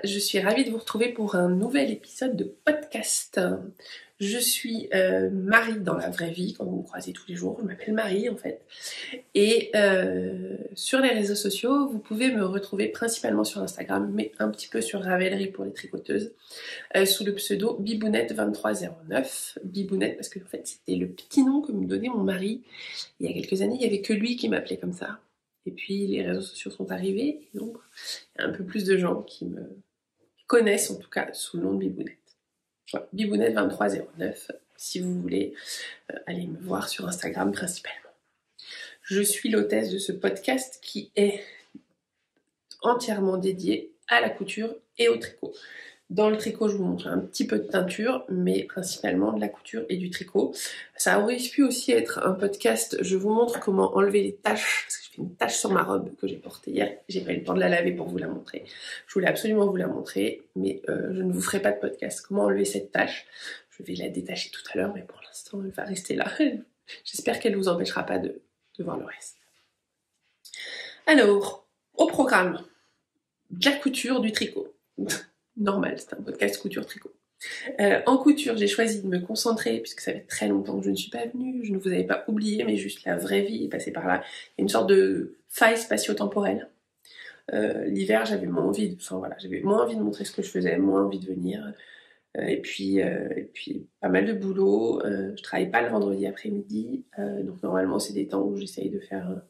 je suis ravie de vous retrouver pour un nouvel épisode de podcast. Je suis Marie dans la vraie vie, quand vous me croisez tous les jours, je m'appelle Marie en fait. Et sur les réseaux sociaux, vous pouvez me retrouver principalement sur Instagram, mais un petit peu sur Ravelry pour les tricoteuses, sous le pseudo Bibounette2309. Bibounette parce que en fait c'était le petit nom que me donnait mon mari. Il y a quelques années, il n'y avait que lui qui m'appelait comme ça. Et puis les réseaux sociaux sont arrivés, et donc il y a un peu plus de gens qui me connaissent en tout cas sous le nom de Bibounette. Voilà, Bibounette2309, si vous voulez aller me voir sur Instagram principalement. Je suis l'hôtesse de ce podcast qui est entièrement dédié à la couture et au tricot. Dans le tricot, je vous montre un petit peu de teinture, mais principalement de la couture et du tricot. Ça aurait pu aussi être un podcast, je vous montre comment enlever les taches, parce que j'ai fait une tache sur ma robe que j'ai portée hier, j'ai pas eu le temps de la laver pour vous la montrer. Je voulais absolument vous la montrer, mais je ne vous ferai pas de podcast. Comment enlever cette tache? Je vais la détacher tout à l'heure, mais pour l'instant, elle va rester là. J'espère qu'elle ne vous empêchera pas de voir le reste. Alors, au programme, de la couture, du tricot. Normal, c'est un podcast couture-tricot. En couture, j'ai choisi de me concentrer, puisque ça fait très longtemps que je ne suis pas venue, je ne vous avais pas oublié, mais juste la vraie vie est passée par là. Il y a une sorte de faille spatio-temporelle. L'hiver, j'avais moins envie de montrer ce que je faisais, moins envie de venir. Et puis pas mal de boulot. Je travaille pas le vendredi après-midi, donc normalement c'est des temps où j'essaye de faire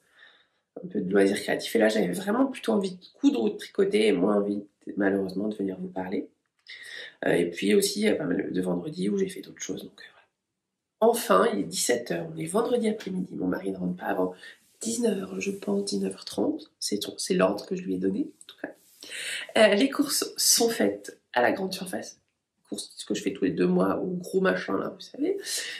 un peu de loisirs créatifs. Et là, j'avais vraiment plutôt envie de coudre ou de tricoter et moins envie, malheureusement, de venir vous parler. Et puis aussi, il y a pas mal de vendredis où j'ai fait d'autres choses. Donc, voilà. Enfin, il est 17h, on est vendredi après-midi. Mon mari ne rentre pas avant 19h, je pense, 19h30. C'est l'ordre que je lui ai donné, en tout cas. Les courses sont faites à la grande surface. Ce que je fais tous les 2 mois, ou gros machin là, vous savez,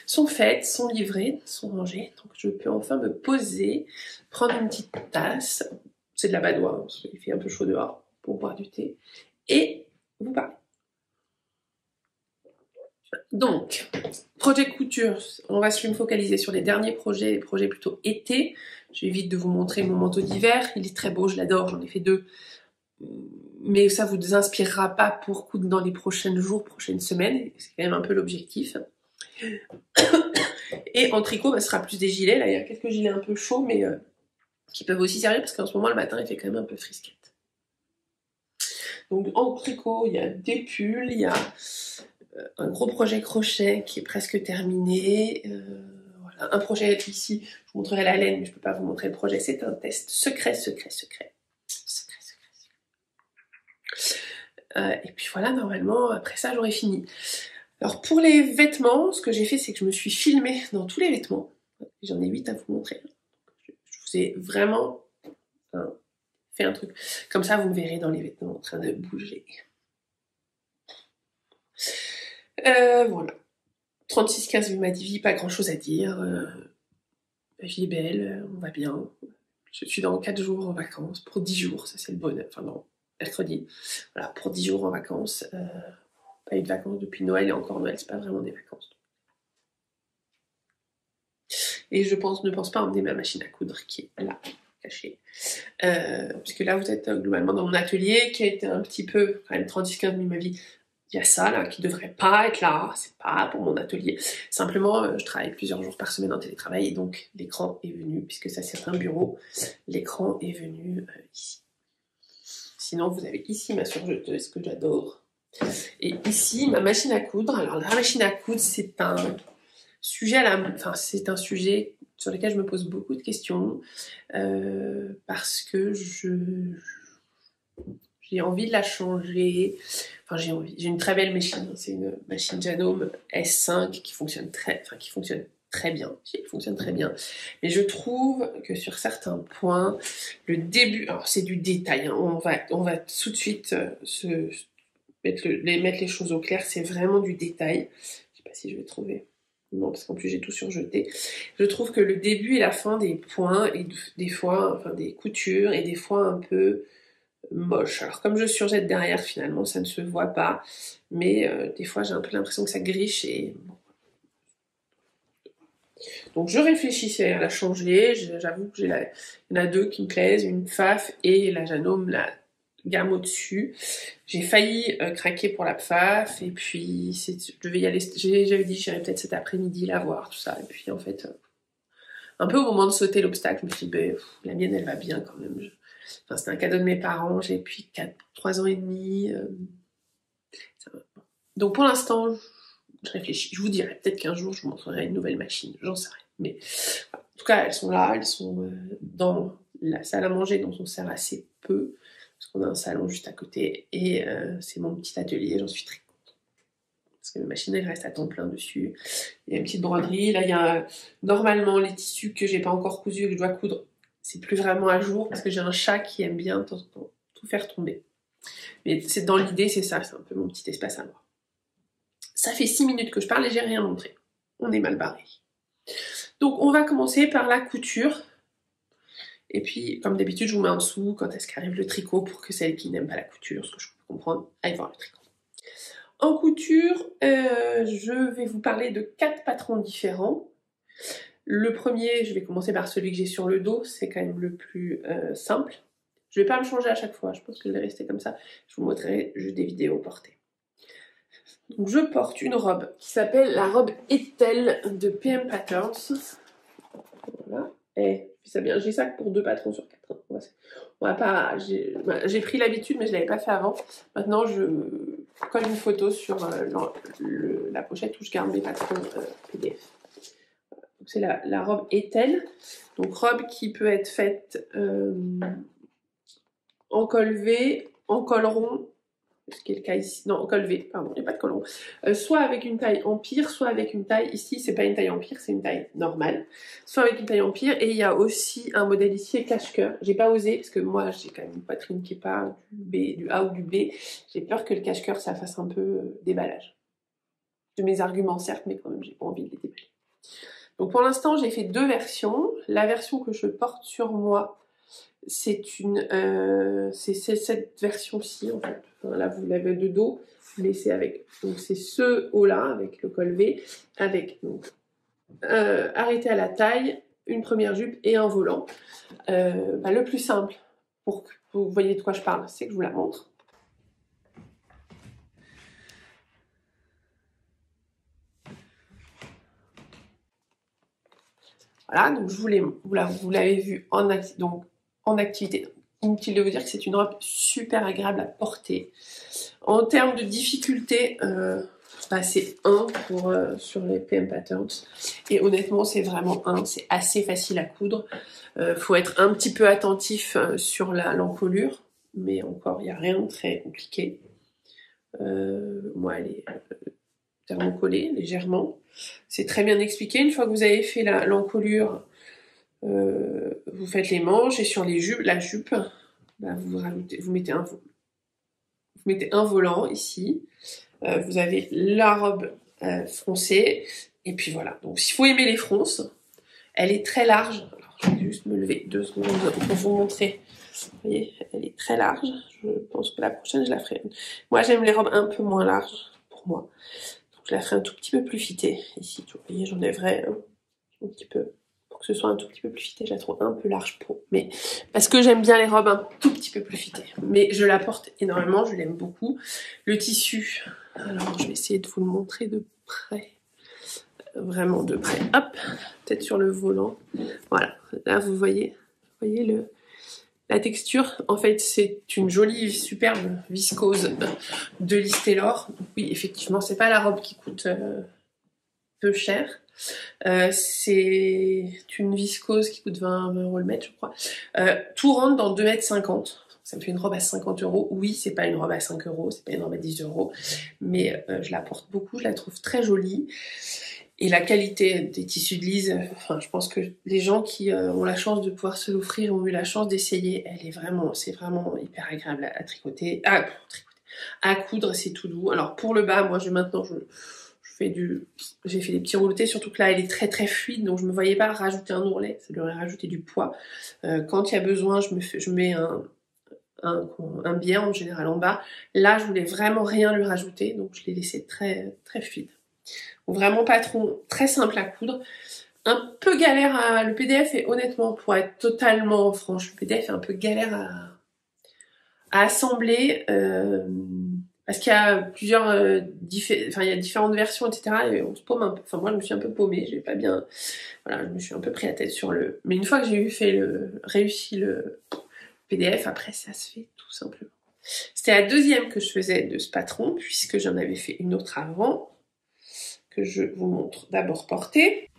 sont faites, sont livrées, sont rangées, donc je peux enfin me poser, prendre une petite tasse, c'est de la badoie, parce qu'il fait un peu chaud dehors, pour boire du thé, et vous parler. Donc, projet couture, on va se focaliser sur les derniers projets, les projets plutôt été. J'évite de vous montrer mon manteau d'hiver, il est très beau, je l'adore, j'en ai fait 2. Mais ça vous inspirera pas pour coudre dans les prochains jours, prochaines semaines, c'est quand même un peu l'objectif. Et en tricot, ce sera plus des gilets, là il y a quelques gilets un peu chauds, mais qui peuvent aussi servir, parce qu'en ce moment le matin il fait quand même un peu frisquette. Donc en tricot, il y a des pulls, il y a un gros projet crochet qui est presque terminé, voilà. Un projet ici, je vous montrerai la laine, mais je peux pas vous montrer le projet, c'est un test secret. Et puis voilà, normalement, après ça, j'aurai fini. Alors pour les vêtements, ce que j'ai fait, c'est que je me suis filmée dans tous les vêtements. J'en ai 8 à vous montrer. Je vous ai vraiment fait un truc. Comme ça, vous me verrez dans les vêtements en train de bouger. Voilà. 36-15 vu ma vie, pas grand chose à dire. La vie est belle, on va bien. Je suis dans 4 jours en vacances, pour 10 jours, ça c'est le bonheur. Enfin non, mercredi. Voilà, pour 10 jours en vacances. Pas eu de vacances depuis Noël, et encore Noël, c'est pas vraiment des vacances. Et je ne pense pas emmener ma machine à coudre qui est là, cachée. Puisque là, vous êtes globalement dans mon atelier, qui a été un petit peu, quand même 36-15 de ma vie. Il y a ça là qui devrait pas être là, c'est pas pour mon atelier. Simplement, je travaille plusieurs jours par semaine en télétravail, et donc l'écran est venu, puisque ça c'est un bureau, l'écran est venu ici. Sinon, vous avez ici ma surjeteuse que j'adore. Et ici, ma machine à coudre. Alors, la machine à coudre, c'est un sujet c'est un sujet sur lequel je me pose beaucoup de questions, parce que j'ai envie de la changer. Enfin, j'ai une très belle machine. C'est une machine Janome S5 qui fonctionne très bien. Elle fonctionne très bien. Mais je trouve que sur certains points, le début, alors c'est du détail, hein, on va tout de suite mettre les choses au clair, c'est vraiment du détail. Je sais pas si je vais trouver. Non, parce qu'en plus j'ai tout surjeté. Je trouve que le début et la fin des points, et des fois, des coutures, et des fois un peu moche. Alors comme je surjette derrière, finalement, ça ne se voit pas. Mais des fois, j'ai un peu l'impression que ça griche, et bon. Donc je réfléchissais à la changer. J'avoue que il y en a 2 qui me plaisent, une Pfaff et la Janome, la gamme au-dessus. J'ai failli craquer pour la PFAF et puis je devais y aller. J'avais dit j'irais peut-être cet après-midi la voir, tout ça. Et puis en fait, un peu au moment de sauter l'obstacle, je me suis dit, la mienne elle va bien quand même. Enfin, c'était un cadeau de mes parents, j'ai depuis 3 ans et demi. Ça va. Donc pour l'instant, je réfléchis. Je vous dirai, peut-être qu'un jour je vous montrerai une nouvelle machine, j'en sais rien. Mais voilà. En tout cas, elles sont là, elles sont dans la salle à manger dont on sert assez peu, parce qu'on a un salon juste à côté, et c'est mon petit atelier, j'en suis très contente. Parce que ma machine, elle reste à temps plein dessus. Il y a une petite broderie, là il y a normalement les tissus que j'ai pas encore cousus et que je dois coudre. C'est plus vraiment à jour, parce que j'ai un chat qui aime bien de temps en temps tout faire tomber. Mais c'est dans l'idée, c'est ça, c'est un peu mon petit espace à moi. Ça fait 6 minutes que je parle et j'ai rien montré. On est mal barré. Donc on va commencer par la couture. Et puis, comme d'habitude, je vous mets en dessous quand est-ce qu'arrive le tricot pour que celles qui n'aiment pas la couture, ce que je peux comprendre, aillent voir le tricot. En couture, je vais vous parler de 4 patrons différents. Le premier, je vais commencer par celui que j'ai sur le dos, c'est quand même le plus simple. Je vais pas me changer à chaque fois, je pense que je vais rester comme ça. Je vous montrerai juste des vidéos portées. Donc je porte une robe qui s'appelle la robe Ethel de PM Patterns. Voilà. Et puis ça bien, j'ai ça pour 2 patrons sur 4. On va pas, j'ai pris l'habitude, mais je l'avais pas fait avant. Maintenant, je colle une photo sur la pochette où je garde mes patrons PDF. Donc c'est la robe Ethel. Donc robe qui peut être faite en col V, en col rond. Ce qui est le cas ici, non, en col V, pardon, il n'y a pas de col rond. Soit avec une taille empire, soit avec une taille, ici c'est pas une taille empire, c'est une taille normale, soit avec une taille empire, et il y a aussi un modèle ici cache-cœur. J'ai pas osé, parce que moi j'ai quand même une poitrine qui est pas du A ou du B, j'ai peur que le cache-cœur ça fasse un peu déballage. De mes arguments certes, mais quand même j'ai pas envie de les déballer. Donc pour l'instant j'ai fait 2 versions. La version que je porte sur moi, c'est cette version-ci en fait. Enfin, là vous l'avez de dos, mais c'est avec. Donc c'est ce haut-là avec le col V, avec donc arrêté à la taille, une première jupe et un volant. Le plus simple pour que vous voyez de quoi je parle, c'est que je vous la montre. Voilà, donc vous l'avez vu en activité. Inutile de vous dire que c'est une robe super agréable à porter. En termes de difficulté, c'est 1 sur les PM Patterns. Et honnêtement, c'est vraiment 1. C'est assez facile à coudre. Faut être un petit peu attentif sur l'encolure. Mais encore, il n'y a rien de très compliqué. Moi, elle est thermocollée légèrement. C'est très bien expliqué. Une fois que vous avez fait l'encolure, vous faites les manches et sur la jupe, vous mettez un volant ici. Vous avez la robe froncée et puis voilà. Donc s'il faut aimer les fronces, elle est très large. Alors, je vais juste me lever 2 secondes pour vous montrer. Vous voyez, elle est très large. Je pense que la prochaine je la ferai. Moi j'aime les robes un peu moins larges pour moi. Donc je la ferai un tout petit peu plus fitée ici. Vous voyez, j'enlèverai un petit peu. Que ce soit un tout petit peu plus fitée, je la trouve un peu large mais parce que j'aime bien les robes un tout petit peu plus fitées, mais je la porte énormément, je l'aime beaucoup. Le tissu, alors je vais essayer de vous le montrer de près, vraiment de près, hop, peut-être sur le volant, voilà, là vous voyez la texture, en fait c'est une jolie, superbe viscose de Liz Taylor. Oui, effectivement, c'est pas la robe qui coûte peu cher. C'est une viscose qui coûte 20 € le mètre, je crois. Tout rentre dans 2,50 m. Ça me fait une robe à 50 €. Oui, c'est pas une robe à 5 €, c'est pas une robe à 10 €, mais je la porte beaucoup, je la trouve très jolie. Et la qualité des tissus de Liz, je pense que les gens qui ont la chance de pouvoir se l'offrir ont eu la chance d'essayer. C'est vraiment hyper agréable à tricoter. À coudre, c'est tout doux. Alors pour le bas, moi maintenant j'ai fait des petits rouletés, surtout que là elle est très très fluide, donc je me voyais pas rajouter un ourlet, ça devrait rajouter du poids. Quand il y a besoin, je mets un biais en général en bas. Là je voulais vraiment rien lui rajouter, donc je l'ai laissé très très fluide. Donc, vraiment patron très simple à coudre. Un peu galère le PDF, et honnêtement, pour être totalement franche, le PDF est un peu galère à assembler parce qu'il y a plusieurs il y a différentes versions, etc. Et on se paume un peu. Enfin, moi, je me suis un peu paumée. J'ai pas bien... Voilà, je me suis un peu pris la tête sur le... Mais une fois que j'ai réussi le PDF, après, ça se fait tout simplement. C'était la deuxième que je faisais de ce patron, puisque j'en avais fait une autre avant, que je vous montre d'abord portée.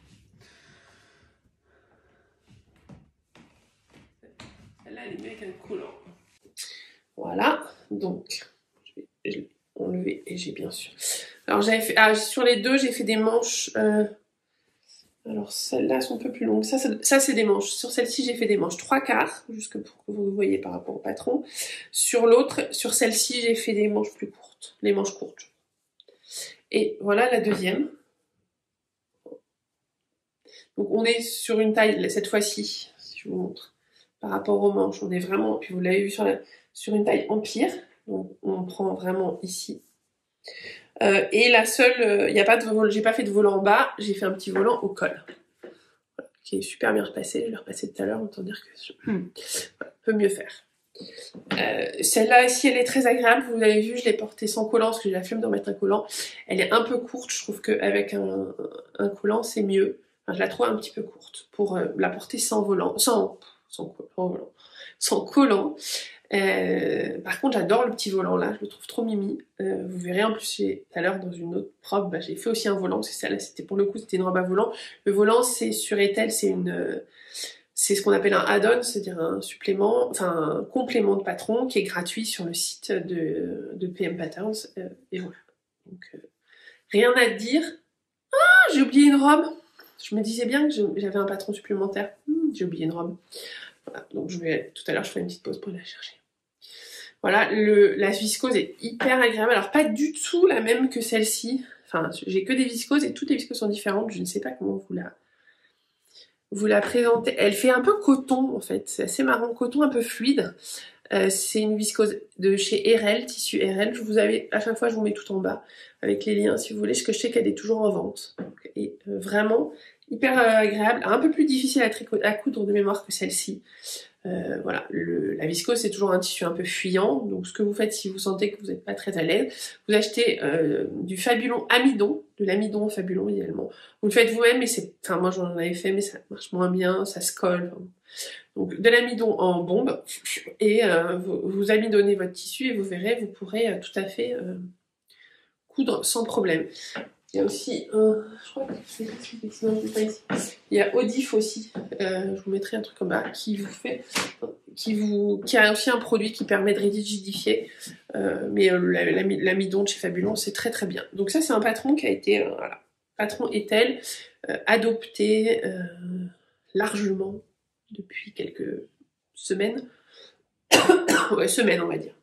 Celle-là, elle est mieux avec un collant. Voilà, donc, je l'ai enlevé et j'ai bien sûr... Alors, j'avais fait... sur les deux, j'ai fait des manches... Alors, celles-là sont un peu plus longues. Ça c'est des manches. Sur celle-ci, j'ai fait des manches 3/4, juste pour que vous voyez par rapport au patron. Sur l'autre, sur celle-ci, j'ai fait des manches plus courtes. Les manches courtes. Et voilà la deuxième. Donc, on est sur une taille, cette fois-ci, si je vous montre, par rapport aux manches, on est vraiment, puis vous l'avez vu sur une taille empire. Donc, on prend vraiment ici. Et la seule, il y a pas de volant, j'ai pas fait de volant en bas, j'ai fait un petit volant au col. Voilà, qui est super bien repassé, je l'ai repassé tout à l'heure, autant dire que voilà, peut mieux faire. Celle-là ici, elle est très agréable, vous l'avez vu, je l'ai portée sans collant, parce que j'ai la flemme de remettre un collant. Elle est un peu courte, je trouve qu'avec un collant, c'est mieux. Enfin, je la trouve un petit peu courte, pour la porter sans volant, sans collant. Par contre, j'adore le petit volant là, je le trouve trop mimi. Vous verrez en plus, tout à l'heure dans une autre robe, j'ai fait aussi un volant, parce que celle-là, c'était pour le coup, c'était une robe à volant. Le volant, c'est sur Etel, c'est ce qu'on appelle un add-on, c'est-à-dire un supplément, enfin un complément de patron qui est gratuit sur le site de PM Patterns. Et voilà. Donc, rien à dire. Ah, j'ai oublié une robe. Je me disais bien que j'avais un patron supplémentaire. J'ai oublié une robe. Voilà, donc tout à l'heure, je ferai une petite pause pour la chercher. Voilà, la viscose est hyper agréable. Alors, pas du tout la même que celle-ci. Enfin, j'ai que des viscoses et toutes les viscoses sont différentes. Je ne sais pas comment vous la présentez. Elle fait un peu coton, en fait. C'est assez marrant. Coton un peu fluide. C'est une viscose de chez RL, tissu RL. À chaque fois, je vous mets tout en bas avec les liens si vous voulez, parce que je sais qu'elle est toujours en vente. Et vraiment hyper agréable. Un peu plus difficile à coudre de mémoire que celle-ci. Voilà, la viscose c'est toujours un tissu un peu fuyant, donc ce que vous faites si vous sentez que vous n'êtes pas très à l'aise, vous achetez du Fabulon amidon, de l'amidon Fabulon idéalement. Vous le faites vous-même, mais enfin moi j'en avais fait, mais ça marche moins bien, ça se colle. Donc de l'amidon en bombe, et vous amidonnez votre tissu et vous verrez, vous pourrez tout à fait coudre sans problème. Il y a aussi je crois que c'est pas ici. Il y a Odif aussi, je vous mettrai un truc en bas, qui a aussi un produit qui permet de rigidifier, mais l'amidon de chez Fabulon, c'est très très bien. Donc ça, c'est un patron qui a été, voilà, patron Etel, adopté largement depuis quelques semaines, ouais, semaines on va dire.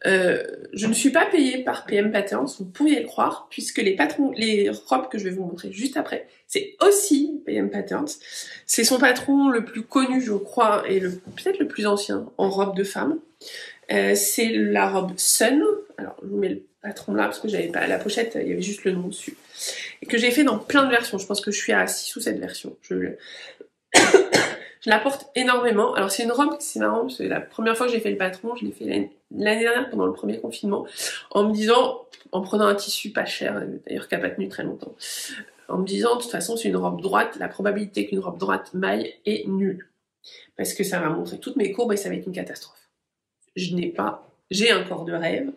Je ne suis pas payée par PM Patterns, vous pourriez le croire, puisque les robes que je vais vous montrer juste après, c'est aussi PM Patterns. C'est son patron le plus connu, je crois, et peut-être le plus ancien en robe de femme. C'est la robe Sun. Alors, je vous mets le patron là, parce que j'avais pas la pochette, il y avait juste le nom dessus. Et que j'ai fait dans plein de versions. Je pense que je suis à 6 ou 7 versions. Je la porte énormément. Alors c'est une robe, c'est marrant, c'est la première fois que j'ai fait le patron, je l'ai fait l'année dernière pendant le premier confinement, en me disant, en prenant un tissu pas cher, d'ailleurs qui n'a pas tenu très longtemps, en me disant, de toute façon c'est une robe droite, la probabilité qu'une robe droite maille est nulle. Parce que ça va montrer toutes mes courbes et ça va être une catastrophe. J'ai un corps de rêve,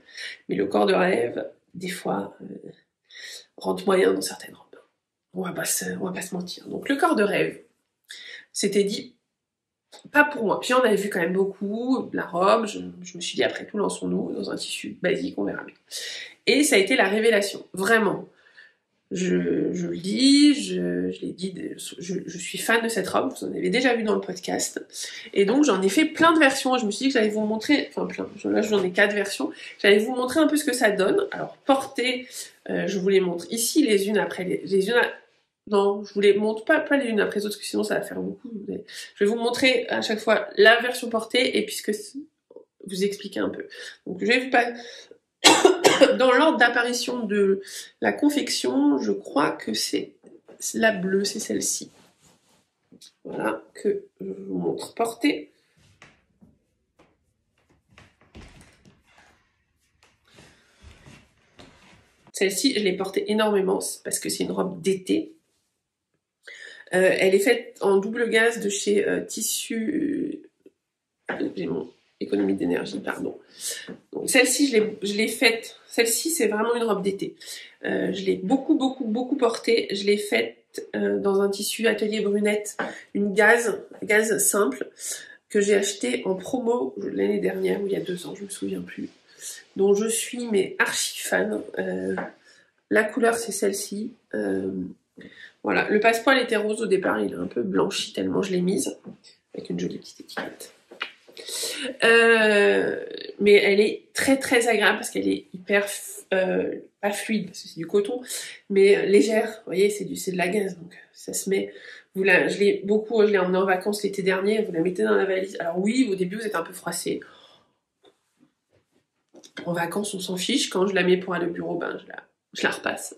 mais le corps de rêve, des fois, rentre moyen dans certaines robes. On va pas se mentir. Donc le corps de rêve, c'était dit, pas pour moi. Puis on avait vu quand même beaucoup, la robe, je me suis dit après tout, lançons-nous dans un tissu basique, on verra bien. Et ça a été la révélation, vraiment. Je le dis, je l'ai dit, je suis fan de cette robe, vous en avez déjà vu dans le podcast. Et donc j'en ai fait plein de versions, je me suis dit que j'allais vous montrer, enfin plein, là j'en ai 4 versions, j'allais vous montrer un peu ce que ça donne. Alors portée, je vous les montre ici les unes après les unes. Non, je vous les montre pas les unes après les autres, parce que sinon ça va faire beaucoup. Je vais vous montrer à chaque fois la version portée, et puisque vous expliquer un peu. Donc je vais vous pas... Dans l'ordre d'apparition de la confection, je crois que c'est la bleue, c'est celle-ci. Voilà, que je vous montre portée. Celle-ci, je l'ai portée énormément parce que c'est une robe d'été. Elle est faite en double gaze de chez Tissu... J'ai mon économie d'énergie, pardon. Donc celle-ci, je l'ai faite. Celle-ci, c'est vraiment une robe d'été. Je l'ai beaucoup portée. Je l'ai faite dans un tissu atelier brunette, une gaze simple, que j'ai acheté en promo l'année dernière, ou il y a 2 ans, je me souviens plus. Dont je suis mais archi fan. La couleur, c'est celle-ci. Voilà, le passepoil était rose au départ, il est un peu blanchi tellement je l'ai mise, avec une jolie petite étiquette. Mais elle est très agréable parce qu'elle est hyper, pas fluide parce que c'est du coton, mais légère. Vous voyez, c'est de la gaze, donc ça se met. Je l'ai emmenée en vacances l'été dernier. Vous la mettez dans la valise. Alors oui, au début vous êtes un peu froissé. En vacances, on s'en fiche. Quand je la mets pour aller au bureau, ben je la repasse.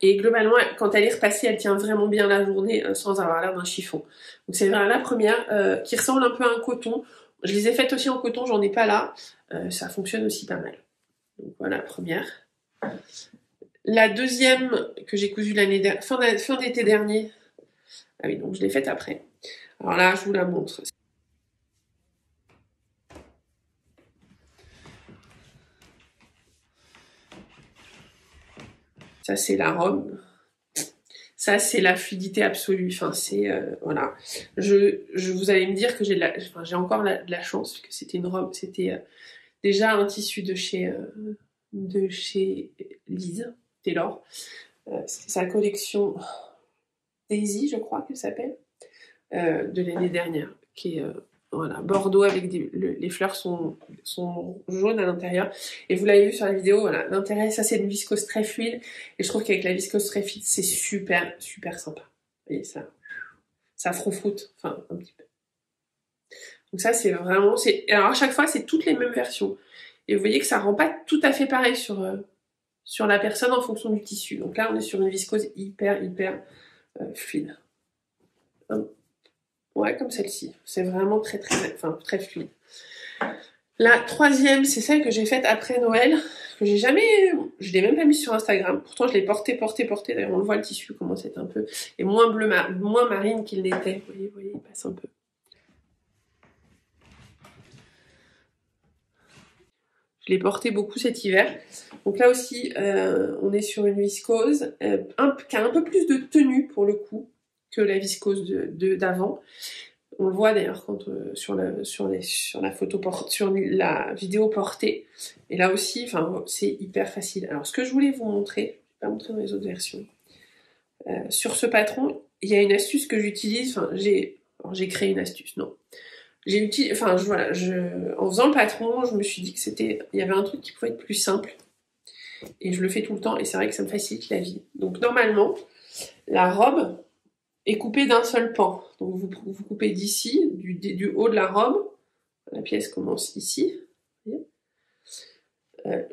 Et globalement, quand elle est repassée, elle tient vraiment bien la journée sans avoir l'air d'un chiffon. Donc c'est vraiment la première qui ressemble un peu à un coton. Je les ai faites aussi en coton, j'en ai pas là. Ça fonctionne aussi pas mal. Donc voilà la première. La deuxième que j'ai cousue fin d'été dernier. Ah oui, donc je l'ai faite après. Alors là, je vous la montre. Ça, c'est la robe. Ça, c'est la fluidité absolue. Enfin, c'est... voilà. Vous allez me dire que j'ai encore de la chance, que c'était une robe... C'était déjà un tissu de chez Lise Taylor. C'était sa collection Daisy, je crois qu'elle s'appelle, de l'année dernière, qui est... voilà, bordeaux avec les fleurs sont jaunes à l'intérieur. Et vous l'avez vu sur la vidéo, voilà, l'intérêt, ça c'est une viscose très fluide. Et je trouve qu'avec la viscose très fluide, c'est super sympa. Vous voyez, ça froufroute, enfin un petit peu. Donc ça c'est vraiment, alors à chaque fois c'est toutes les mêmes versions. Et vous voyez que ça rend pas tout à fait pareil sur la personne en fonction du tissu. Donc là on est sur une viscose hyper fluide. Ouais, comme celle-ci. C'est vraiment très fluide. La troisième, c'est celle que j'ai faite après Noël, que je l'ai même pas mise sur Instagram. Pourtant, je l'ai portée. D'ailleurs, on le voit le tissu commence à être un peu, et moins bleu, moins marine qu'il n'était. Vous voyez, il passe un peu. Je l'ai portée beaucoup cet hiver. Donc là aussi, on est sur une viscose qui a un peu plus de tenue pour le coup que la viscose d'avant. On le voit d'ailleurs quand sur la photo sur la vidéo portée. Et là aussi, enfin, c'est hyper facile. Alors, ce que je voulais vous montrer, je vais pas montrer dans les autres versions. Sur ce patron, il y a une astuce que j'utilise. Enfin, j'ai créé une astuce, non. En faisant le patron, je me suis dit que il y avait un truc qui pouvait être plus simple. Et je le fais tout le temps. Et c'est vrai que ça me facilite la vie. Donc, normalement, la robe est coupée d'un seul pan. Donc vous coupez d'ici, du haut de la robe, la pièce commence ici,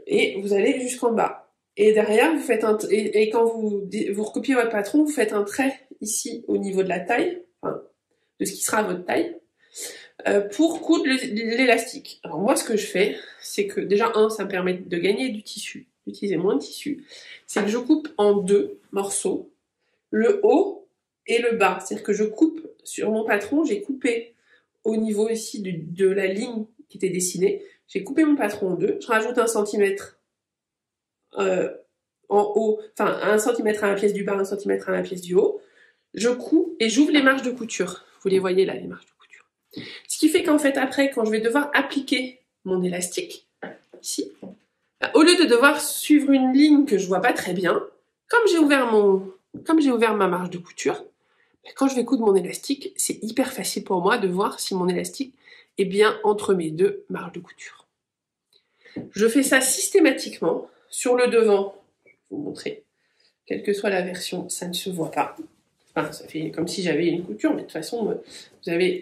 et vous allez jusqu'en bas. Et derrière, vous faites et quand vous recopiez votre patron, vous faites un trait ici au niveau de la taille, enfin, de ce qui sera votre taille, pour coudre l'élastique. Alors moi, ce que je fais, c'est que déjà, ça me permet de gagner du tissu, d'utiliser moins de tissu, c'est que je coupe en 2 morceaux, le haut et le bas. C'est-à-dire que je coupe sur mon patron, j'ai coupé au niveau ici de la ligne qui était dessinée, j'ai coupé mon patron en 2, je rajoute 1 centimètre en haut, enfin 1 centimètre à la pièce du bas, 1 centimètre à la pièce du haut, je couds et j'ouvre les marges de couture. Vous les voyez là, les marges de couture. Ce qui fait qu'en fait après, quand je vais devoir appliquer mon élastique, ici, au lieu de devoir suivre une ligne que je vois pas très bien, comme j'ai ouvert ma marge de couture, quand je vais coudre mon élastique, c'est hyper facile pour moi de voir si mon élastique est bien entre mes 2 marges de couture. Je fais ça systématiquement. Sur le devant, je vais vous montrer, quelle que soit la version, ça ne se voit pas. Enfin, ça fait comme si j'avais une couture, mais de toute façon,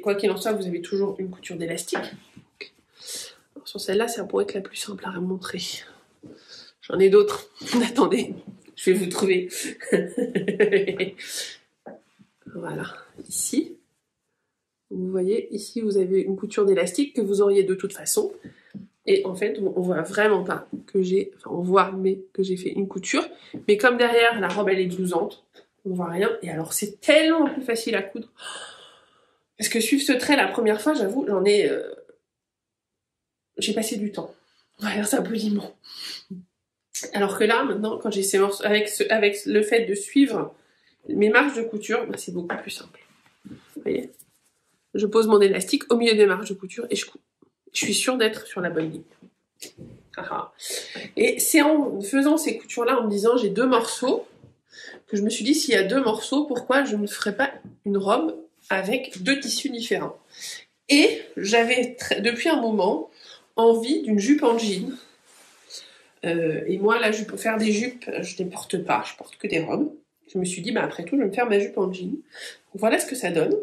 quoi qu'il en soit, vous avez toujours une couture d'élastique. Sur celle-là, ça pourrait être la plus simple à montrer. J'en ai d'autres. Attendez, je vais vous trouver. Voilà, ici, vous voyez, ici vous avez une couture d'élastique que vous auriez de toute façon. Et en fait, on voit vraiment pas que j'ai, enfin on voit mais que j'ai fait une couture. Mais comme derrière la robe elle est blousante, on voit rien. Et alors c'est tellement plus facile à coudre. Parce que suivre ce trait la première fois, j'avoue, j'ai passé du temps. On va dire ça poliment. Alors que là, maintenant, quand j'ai ces morceaux, avec le fait de suivre mes marges de couture, bah, c'est beaucoup plus simple. Vous voyez? Je pose mon élastique au milieu des marges de couture et je couds. Je suis sûre d'être sur la bonne ligne. Et c'est en faisant ces coutures-là, en me disant j'ai 2 morceaux, que je me suis dit s'il y a 2 morceaux, pourquoi je ne ferais pas une robe avec 2 tissus différents. Et j'avais depuis un moment envie d'une jupe en jean. Et moi, la jupe, pour faire des jupes, je ne les porte pas, je porte que des robes. Je me suis dit, bah après tout, je vais me faire ma jupe en jean. Donc, voilà ce que ça donne.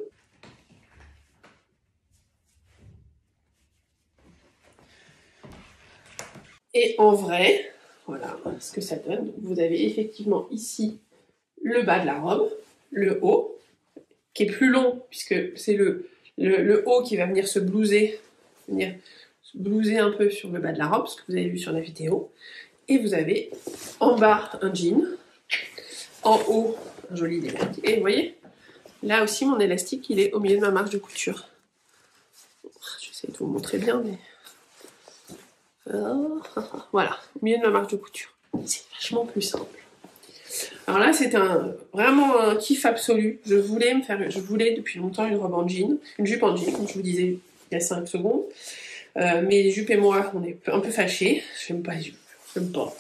Et en vrai, voilà ce que ça donne. Donc, vous avez effectivement ici le bas de la robe, le haut, qui est plus long, puisque c'est le haut qui va venir se blouser un peu sur le bas de la robe, ce que vous avez vu sur la vidéo. Et vous avez en bas un jean, en haut un joli élastique. Et vous voyez, là aussi mon élastique il est au milieu de ma marge de couture. J'essaie de vous montrer bien, mais voilà, au milieu de ma marge de couture. C'est vachement plus simple. Alors là, c'était vraiment un kiff absolu. Je voulais depuis longtemps une robe en jean, une jupe en jean, comme je vous disais il y a 5 secondes. Mais les jupes et moi, on est un peu fâchés. J'aime pas les jupes. J'aime pas.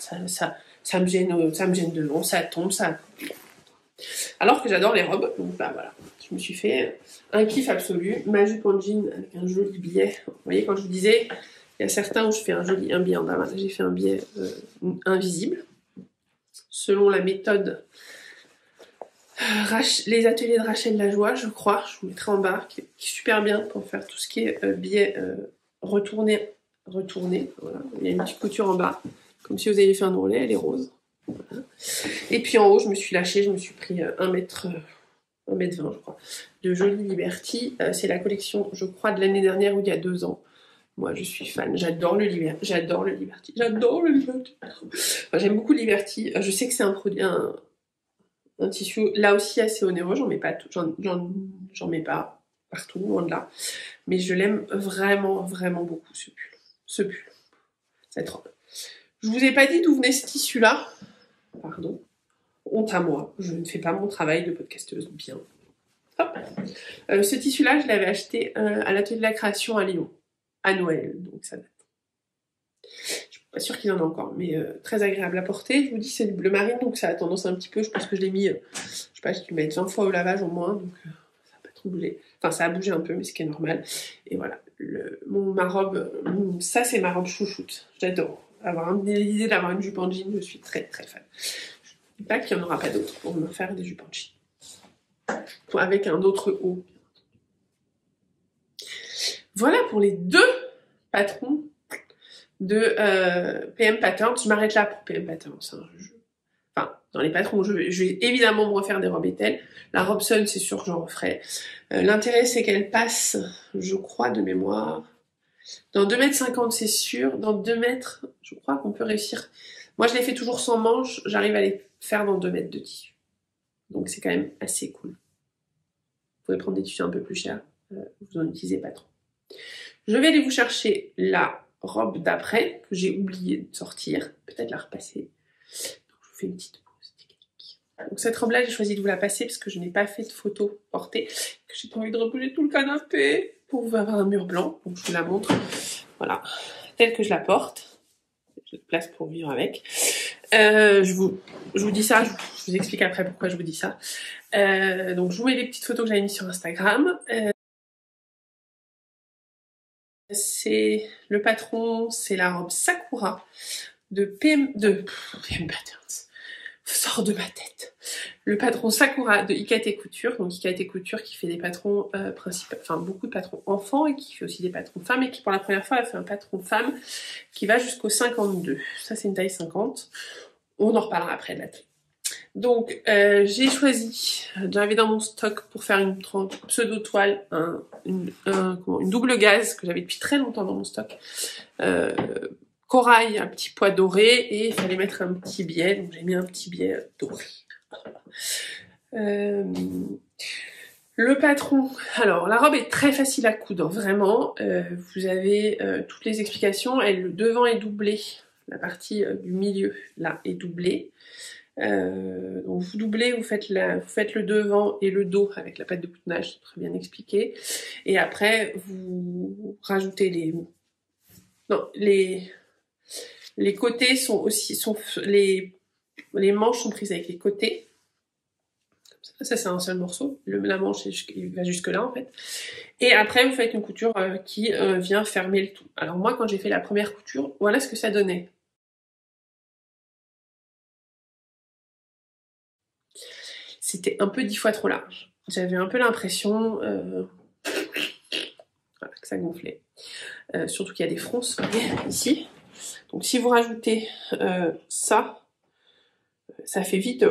Ça me gêne de long, ça tombe, ça. Alors que j'adore les robes. Donc bah voilà. Je me suis fait un kiff absolu. Ma jupe en jean avec un joli billet. Vous voyez, quand je vous disais, il y a certains où je fais un billet en bas. J'ai fait un billet invisible. Selon la méthode les ateliers de Rachel Lajoie, je crois, je vous mettrai en bas, qui est super bien pour faire tout ce qui est billet retourné. Voilà. Il y a une petite couture en bas, comme si vous aviez fait un ourlet, elle est rose. Voilà. Et puis en haut, je me suis lâchée, je me suis pris 1m20, je crois, de Jolie Liberty. C'est la collection, je crois, de l'année dernière ou il y a 2 ans. Moi, je suis fan. J'adore le Liberty. Enfin, j'aime beaucoup le Liberty. Je sais que c'est un produit, un tissu là aussi assez onéreux. J'en mets pas j'en mets pas partout, loin de là. Mais je l'aime vraiment, vraiment beaucoup, ce pull. Cette robe. Je vous ai pas dit d'où venait ce tissu-là. Pardon. Honte à moi. Je ne fais pas mon travail de podcasteuse bien. Hop. Ce tissu-là, je l'avais acheté à l'atelier de la création à Lyon. À Noël, donc ça date. Je suis pas sûre qu'il y en a encore, mais très agréable à porter. Je vous dis, c'est du bleu marine, donc ça a tendance un petit peu. Je pense que je l'ai mis, je sais pas, je l'ai mis 20 fois au lavage au moins, donc ça a pas trop bougé. Enfin, ça a bougé un peu, mais ce qui est normal. Et voilà, ma robe, ça c'est ma robe chouchoute. J'adore. Avoir l'idée d'avoir une jupe en jean, je suis très très fan. Je ne dis pas qu'il n'y en aura pas d'autres pour me faire des jupes en jean. Avec un autre haut. Voilà pour les 2 patrons de PM Patterns. Je m'arrête là pour PM Patterns. Enfin, dans les patrons, je vais évidemment me refaire des robes Ethel. La Robson, c'est sûr que j'en referai. L'intérêt, c'est qu'elle passe, je crois, de mémoire. Dans 2,50 m, c'est sûr. Dans 2 mètres, je crois qu'on peut réussir. Moi, je les fais toujours sans manches. J'arrive à les faire dans 2 mètres de tissu. Donc, c'est quand même assez cool. Vous pouvez prendre des tissus un peu plus chers. Vous en utilisez pas trop. Je vais aller vous chercher la robe d'après, que j'ai oublié de sortir. Peut-être la repasser. Donc, je vous fais une petite pause technique. Donc, cette robe-là, j'ai choisi de vous la passer parce que je n'ai pas fait de photo portée, que j'ai pas envie de rebouger tout le canapé pour vous avoir un mur blanc. Donc, je vous la montre. Voilà. Telle que je la porte. J'ai de place pour vivre avec. Je vous dis ça, je vous explique après pourquoi je vous dis ça. Donc, je vous mets les petites photos que j'avais mises sur Instagram. C'est le patron, c'est la robe Sakura de PM Patterns. Sors de ma tête. Le patron Sakura de IKT Couture, donc IKT Couture qui fait des patrons principaux, enfin beaucoup de patrons enfants et qui fait aussi des patrons femmes et qui pour la première fois a fait un patron femme qui va jusqu'au 52. Ça c'est une taille 50. On en reparlera après de la taille. Donc j'ai choisi, j'avais dans mon stock pour faire une pseudo-toile, une double gaze que j'avais depuis très longtemps dans mon stock. Corail, un petit pois doré et il fallait mettre un petit biais, donc j'ai mis un petit biais doré. Le patron, alors la robe est très facile à coudre, vraiment. Vous avez toutes les explications. Le devant est doublé, la partie du milieu là est doublée. Donc vous doublez, vous faites le devant et le dos avec la patte de boutonnage, c'est très bien expliqué. Et après vous rajoutez les côtés les manches sont prises avec les côtés. Ça c'est un seul morceau. La manche il va jusque là en fait. Et après vous faites une couture qui vient fermer le tout. Alors moi quand j'ai fait la première couture, voilà ce que ça donnait. C'était un peu 10 fois trop large. J'avais un peu l'impression que ça gonflait. Surtout qu'il y a des fronces ici. Donc si vous rajoutez ça fait vite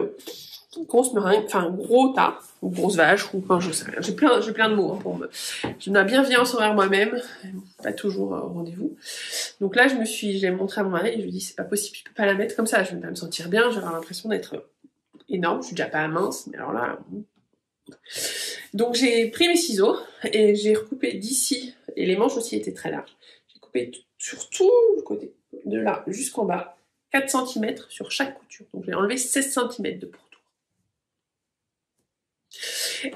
grosse meringue, enfin gros tas, ou grosse vache, ou enfin je sais rien. J'ai plein de mots hein, pour me. J'ai ma bienveillance envers moi-même, pas toujours au rendez-vous. Donc là je l'ai montré à mon mari et je lui ai dit c'est pas possible, je peux pas la mettre comme ça, je vais pas me sentir bien, j'ai l'impression d'être énorme, je suis déjà pas mince, mais alors là. Donc j'ai pris mes ciseaux et j'ai recoupé d'ici, et les manches aussi étaient très larges. J'ai coupé sur tout le côté, de là jusqu'en bas, 4 cm sur chaque couture. Donc j'ai enlevé 16 cm de pourtour.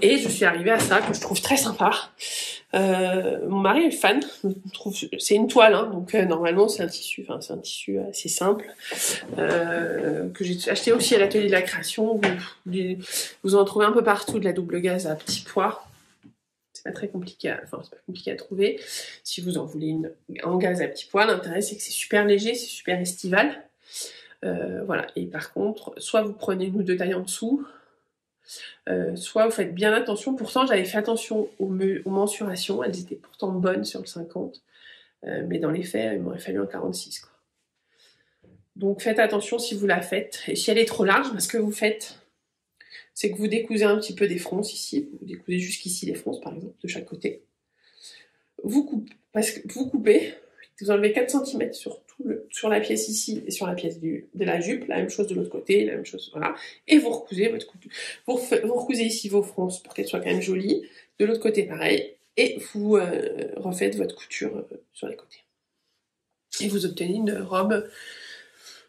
Et je suis arrivée à ça que je trouve très sympa. Mon mari est fan, c'est une toile, hein, donc normalement c'est un tissu assez simple que j'ai acheté aussi à l'atelier de la création. Vous en trouvez un peu partout de la double gaze à petits pois. C'est pas très compliqué, c'est pas compliqué à trouver. Si vous en voulez une en gaze à petits pois, l'intérêt c'est que c'est super léger, c'est super estival. Voilà. Et par contre, soit vous prenez une ou deux tailles en dessous. Soit vous faites bien attention, pourtant j'avais fait attention aux mensurations, elles étaient pourtant bonnes sur le 50, mais dans les faits il m'aurait fallu un 46 quoi. Donc faites attention si vous la faites, et si elle est trop large, ce que vous faites c'est que vous décousez un petit peu des fronces ici, vous décousez jusqu'ici les fronces par exemple de chaque côté, vous coupez, vous enlevez 4 cm sur la pièce ici et sur la pièce de la jupe, la même chose de l'autre côté, la même chose, voilà. Et vous recousez votre couture. Vous recousez ici vos fronces pour qu'elles soient quand même jolies. De l'autre côté, pareil. Et vous refaites votre couture sur les côtés. Et vous obtenez une robe,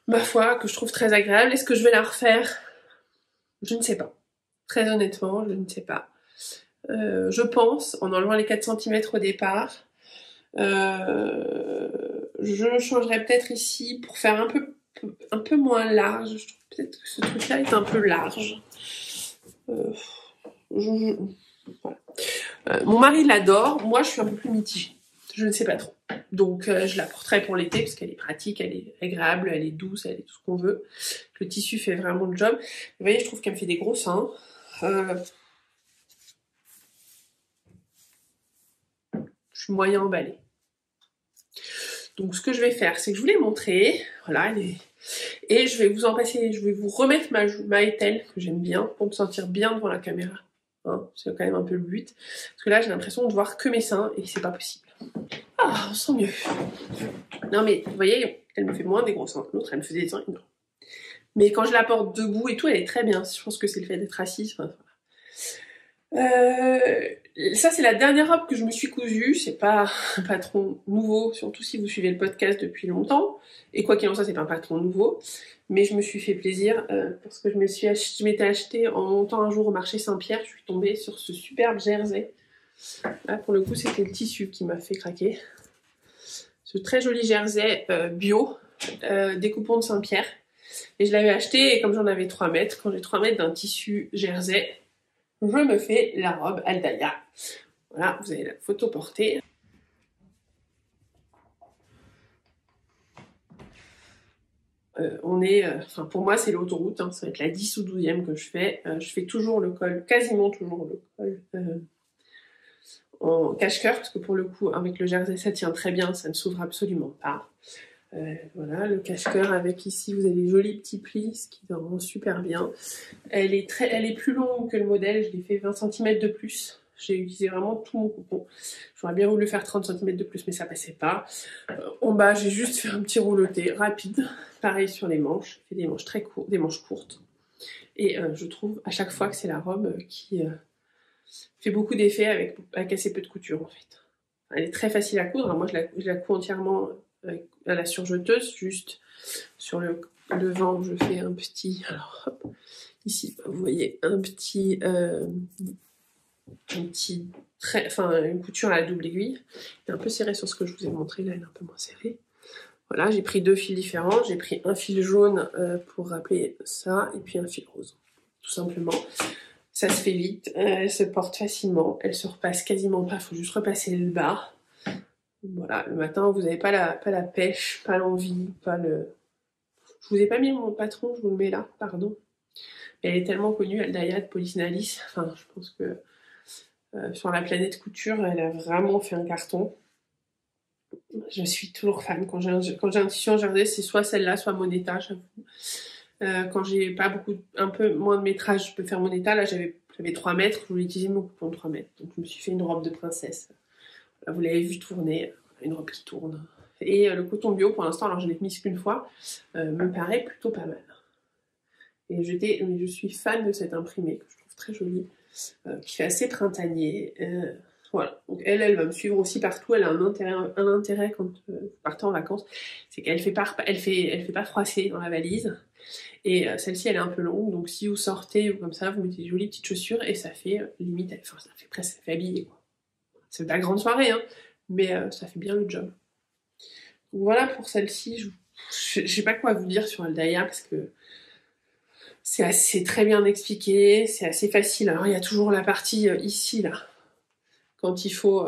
ma foi, que je trouve très agréable. Est-ce que je vais la refaire? Je ne sais pas. Très honnêtement, je ne sais pas. Je pense, en enlevant les 4 cm au départ, je changerais peut-être ici pour faire un peu moins large. Je trouve peut-être que ce truc-là est un peu large. Voilà. Mon mari l'adore, moi je suis un peu plus mitigée. Je ne sais pas trop. Donc je la porterai pour l'été parce qu'elle est pratique, elle est agréable, elle est douce, elle est tout ce qu'on veut. Le tissu fait vraiment le job. Vous voyez, je trouve qu'elle me fait des gros seins. Je suis moyen emballée. Donc ce que je vais faire, c'est que je vous l'ai montré, voilà, et je vais vous remettre ma ételle que j'aime bien pour me sentir bien devant la caméra. Hein, c'est quand même un peu le but. Parce que là, j'ai l'impression de voir que mes seins et c'est pas possible. Ah, on sent mieux. Non mais, vous voyez, elle me fait moins des gros seins. L'autre, elle me faisait des seins énormes. Mais quand je la porte debout et tout, elle est très bien. Je pense que c'est le fait d'être assise. Enfin, ça c'est la dernière robe que je me suis cousue, c'est pas un patron nouveau, surtout si vous suivez le podcast depuis longtemps, et quoi qu'il en soit c'est pas un patron nouveau, mais je me suis fait plaisir parce que je m'étais acheté en montant un jour au marché Saint-Pierre, je suis tombée sur ce superbe jersey, là pour le coup c'était le tissu qui m'a fait craquer, ce très joli jersey bio, découpant de Saint-Pierre, et je l'avais acheté et comme j'en avais 3 mètres, quand j'ai 3 mètres d'un tissu jersey, je me fais la robe Aldaya. Voilà, vous avez la photo portée. Pour moi, c'est l'autoroute. Hein, ça va être la 10 ou 12e que je fais. Je fais toujours le col, quasiment toujours le col en cache-cœur, parce que pour le coup, avec le jersey, ça tient très bien, ça ne s'ouvre absolument pas. Voilà, le cache-cœur avec ici, vous avez des jolis petits plis, ce qui rend super bien. Elle est plus longue que le modèle, je l'ai fait 20 cm de plus. J'ai utilisé vraiment tout mon coupon. J'aurais bien voulu faire 30 cm de plus, mais ça passait pas. En bas, j'ai juste fait un petit rouleauté rapide. Pareil sur les manches. J'ai fait des manches très courtes, des manches courtes. Et je trouve à chaque fois que c'est la robe qui fait beaucoup d'effets avec assez peu de couture en fait. Elle est très facile à coudre. Moi, je la couds entièrement à la surjeteuse, juste sur le devant, je fais un petit. Alors, hop, ici, vous voyez un petit une couture à la double aiguille. Elle est un peu serrée sur ce que je vous ai montré. Là, elle est un peu moins serrée. Voilà, j'ai pris 2 fils différents. J'ai pris un fil jaune pour rappeler ça, et puis un fil rose, tout simplement. Ça se fait vite, elle se porte facilement, elle se repasse quasiment pas, il faut juste repasser le bas. Voilà, le matin, vous n'avez pas la pêche, pas l'envie, pas le... Je vous ai pas mis mon patron, je vous le mets là, pardon. Elle est tellement connue, Aldaya de Polynalis. Enfin, je pense que sur la planète couture, elle a vraiment fait un carton. Je suis toujours fan. Quand j'ai un tissu en jardin, c'est soit celle-là, soit Moneta, j'avoue. Quand j'ai pas un peu moins de métrage, je peux faire Moneta. Là, j'avais 3 mètres, je voulais utiliser mon coupon de 3 mètres. Donc, je me suis fait une robe de princesse. Là, vous l'avez vu tourner, une robe qui tourne. Et le coton bio, pour l'instant, alors je l'ai mis qu'une fois, me paraît plutôt pas mal. Et je suis fan de cette imprimée, que je trouve très jolie, qui fait assez printanier. Voilà, donc elle va me suivre aussi partout. Elle a un intérêt quand vous partez en vacances, c'est qu'elle fait pas froisser dans la valise. Et celle-ci, elle est un peu longue, donc si vous sortez ou comme ça, vous mettez des jolies petites chaussures et ça fait limite, enfin ça fait presque, ça fait habiller quoi. C'est pas grande soirée, hein, mais ça fait bien le job. Donc voilà pour celle-ci. Je sais pas quoi vous dire sur Aldaya parce que c'est très bien expliqué, c'est assez facile. Alors il y a toujours la partie ici là, quand il faut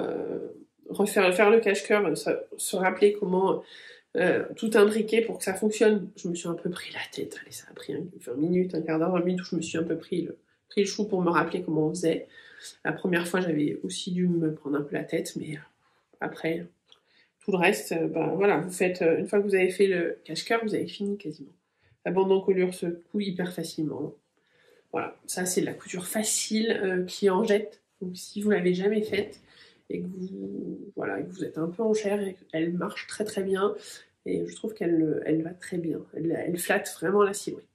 faire le cache-cœur, se rappeler comment tout imbriquer pour que ça fonctionne. Je me suis un peu pris la tête. Allez, ça a pris 20 minutes, un quart d'heure, 20 minutes où je me suis un peu pris le chou pour me rappeler comment on faisait. La première fois, j'avais aussi dû me prendre un peu la tête, mais après, tout le reste, voilà, vous faites, une fois que vous avez fait le cache-cœur, vous avez fini quasiment. La bande d'encolure se coud hyper facilement. Voilà, ça c'est de la couture facile qui en jette. Donc si vous l'avez jamais faite et que vous êtes un peu en chair, elle marche très très bien et je trouve qu'elle va très bien. Elle flatte vraiment la silhouette.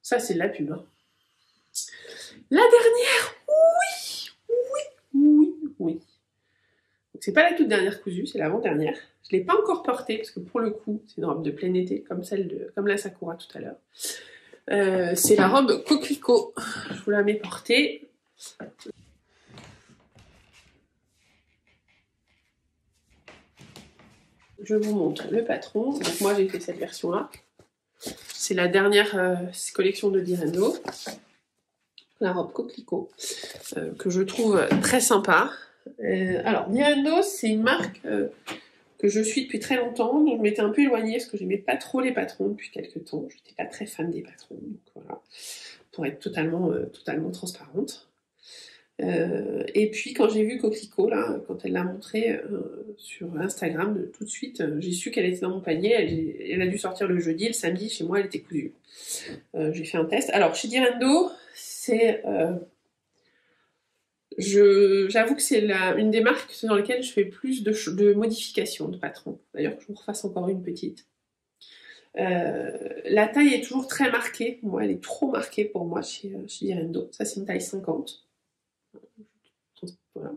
Ça c'est de la pub. Hein. La dernière, oui. C'est pas la toute dernière cousue, c'est l'avant-dernière. Je l'ai pas encore portée parce que pour le coup, c'est une robe de plein été comme la Sakura tout à l'heure. C'est la robe Coquelicot. Je vous la mets portée. Je vous montre le patron. Donc moi j'ai fait cette version-là. C'est la dernière collection de Direndo. La robe Coquelicot que je trouve très sympa. Alors Direndo, c'est une marque que je suis depuis très longtemps, donc je m'étais un peu éloignée parce que j'aimais pas trop les patrons depuis quelques temps. J'étais pas très fan des patrons, donc voilà, pour être totalement transparente. Et puis quand j'ai vu Coquelicot, là, quand elle l'a montré sur Instagram, tout de suite, j'ai su qu'elle était dans mon panier. Elle a dû sortir le jeudi, le samedi, chez moi, elle était cousue. J'ai fait un test. Alors, chez Direndo, c'est... J'avoue que c'est une des marques dans lesquelles je fais plus de modifications de patron. D'ailleurs, je vous refasse encore une petite. La taille est toujours très marquée. Moi, elle est trop marquée pour moi chez Direndo. Ça, c'est une taille 50. Voilà.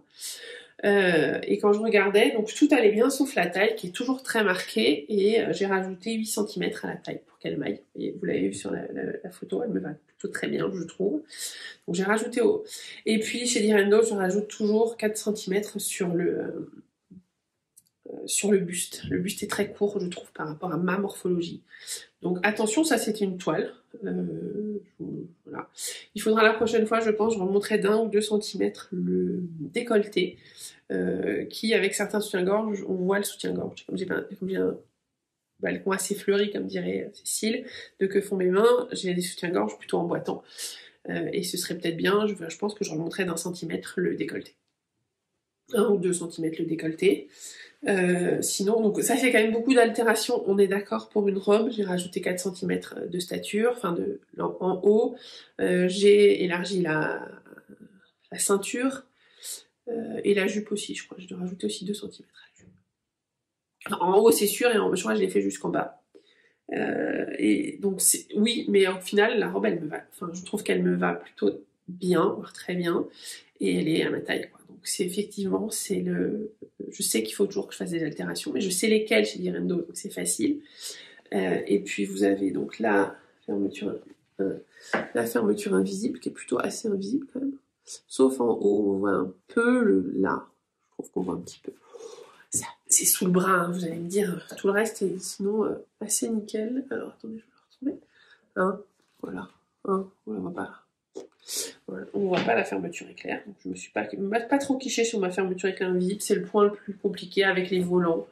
Et quand je regardais, donc tout allait bien sauf la taille qui est toujours très marquée et j'ai rajouté 8 cm à la taille pour qu'elle m'aille. Vous l'avez vu sur la photo, elle me va plutôt très bien, je trouve. Donc j'ai rajouté haut. Et puis chez Direndo, je rajoute toujours 4 cm sur le buste. Le buste est très court, je trouve, par rapport à ma morphologie. Donc attention, ça c'était une toile. Voilà. Il faudra la prochaine fois, je pense, je remonterai d'1 ou 2 cm le décolleté, qui avec certains soutiens-gorge, on voit le soutien-gorge. Comme j'ai un balcon assez fleuri, comme dirait Cécile, de que font mes mains, j'ai des soutiens-gorge plutôt emboîtants. Et ce serait peut-être bien, je pense que je remonterai d'1 cm le décolleté. 1 ou 2 cm le décolleté. Sinon, donc ça fait quand même beaucoup d'altérations, on est d'accord pour une robe. J'ai rajouté 4 cm de stature, enfin en haut. J'ai élargi la ceinture et la jupe aussi, je crois. Je dois rajouter aussi 2 cm à la jupe. Enfin, en haut, c'est sûr, et je crois que je l'ai fait jusqu'en bas. Et donc, oui, mais au final, la robe, elle me va. Enfin, je trouve qu'elle me va plutôt bien, voire très bien, et elle est à ma taille, quoi. Donc, c'est effectivement, je sais qu'il faut toujours que je fasse des altérations, mais je sais lesquelles chez Direndo, donc c'est facile. Et puis, vous avez donc la fermeture invisible, qui est plutôt assez invisible quand même. Sauf en haut, on voit un peu là. Je trouve qu'on voit un petit peu. C'est sous le bras, hein, vous allez me dire. Tout le reste est sinon assez nickel. Alors attendez, je vais le retrouver. Hein, voilà. Hein, on la voit pas. Voilà. On voit pas la fermeture éclair. Donc je me suis pas trop quichée sur ma fermeture éclair invisible. C'est le point le plus compliqué avec les volants.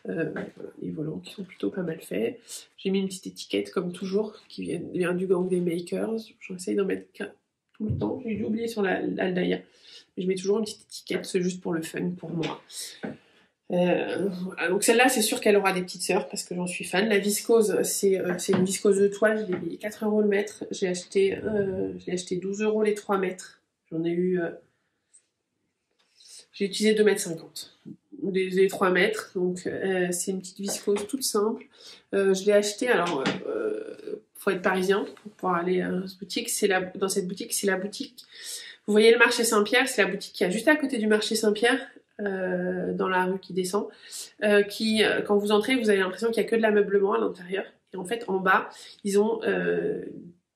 Voilà, les volants qui sont plutôt pas mal faits. J'ai mis une petite étiquette comme toujours qui vient du gang des makers. J'essaye d'en mettre tout le temps. J'ai dû oublier sur l'Aldaya. Mais je mets toujours une petite étiquette, c'est juste pour le fun, pour moi. Voilà. Donc celle-là, c'est sûr qu'elle aura des petites sœurs parce que j'en suis fan. La viscose, c'est une viscose de toile. Je l'ai payé 4 € le mètre. Je l'ai acheté 12 € les 3 mètres. J'en ai eu... j'ai utilisé 2,50 m. Les 3 mètres. Donc c'est une petite viscose toute simple. Je l'ai acheté, alors... faut être parisien pour pouvoir aller dans cette boutique. Dans cette boutique, c'est la boutique... Vous voyez le marché Saint-Pierre, c'est la boutique qui est juste à côté du marché Saint-Pierre. Dans la rue qui descend, quand vous entrez, vous avez l'impression qu'il n'y a que de l'ameublement à l'intérieur. Et en fait, en bas, ils ont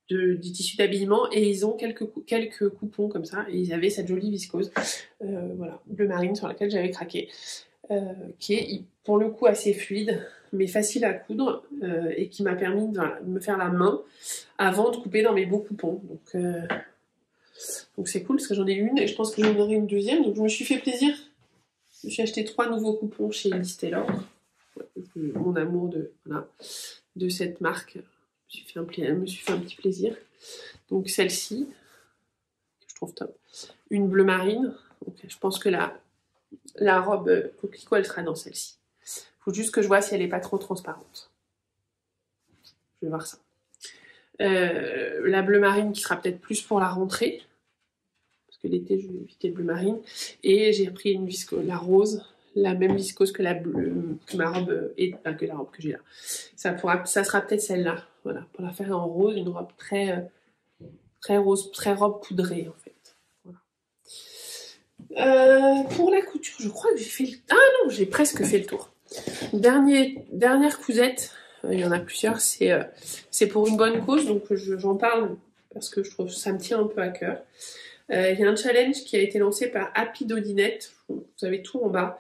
du tissu d'habillement et ils ont quelques coupons comme ça. Et ils avaient cette jolie viscose, voilà, bleu marine sur laquelle j'avais craqué, qui est pour le coup assez fluide, mais facile à coudre et qui m'a permis de me faire la main avant de couper dans mes beaux coupons. Donc c'est cool parce que j'en ai une et je pense que j'en aurai une deuxième. Donc je me suis fait plaisir. J'ai acheté 3 nouveaux coupons chez Elise Taylor. Mon amour de cette marque. Je me suis fait un petit plaisir. Donc celle-ci, que je trouve top. Une bleu marine. Donc, je pense que la robe coquelicot, elle sera dans celle-ci. Il faut juste que je vois si elle n'est pas trop transparente. Je vais voir ça. La bleu marine qui sera peut-être plus pour la rentrée. Parce que l'été, je vais éviter le bleu marine. Et j'ai repris une viscose, la rose, la même viscose que ma robe, que la robe que j'ai là. Ça sera peut-être celle-là, voilà, pour la faire en rose, une robe très rose, très robe poudrée, en fait. Voilà. Pour la couture, je crois que j'ai fait Ah non, j'ai presque fait le tour. Dernière cousette, il y en a plusieurs, c'est pour une bonne cause, donc j'en parle parce que je trouve que ça me tient un peu à cœur. Il y a un challenge qui a été lancé par Happy Dodinette, vous avez tout en bas,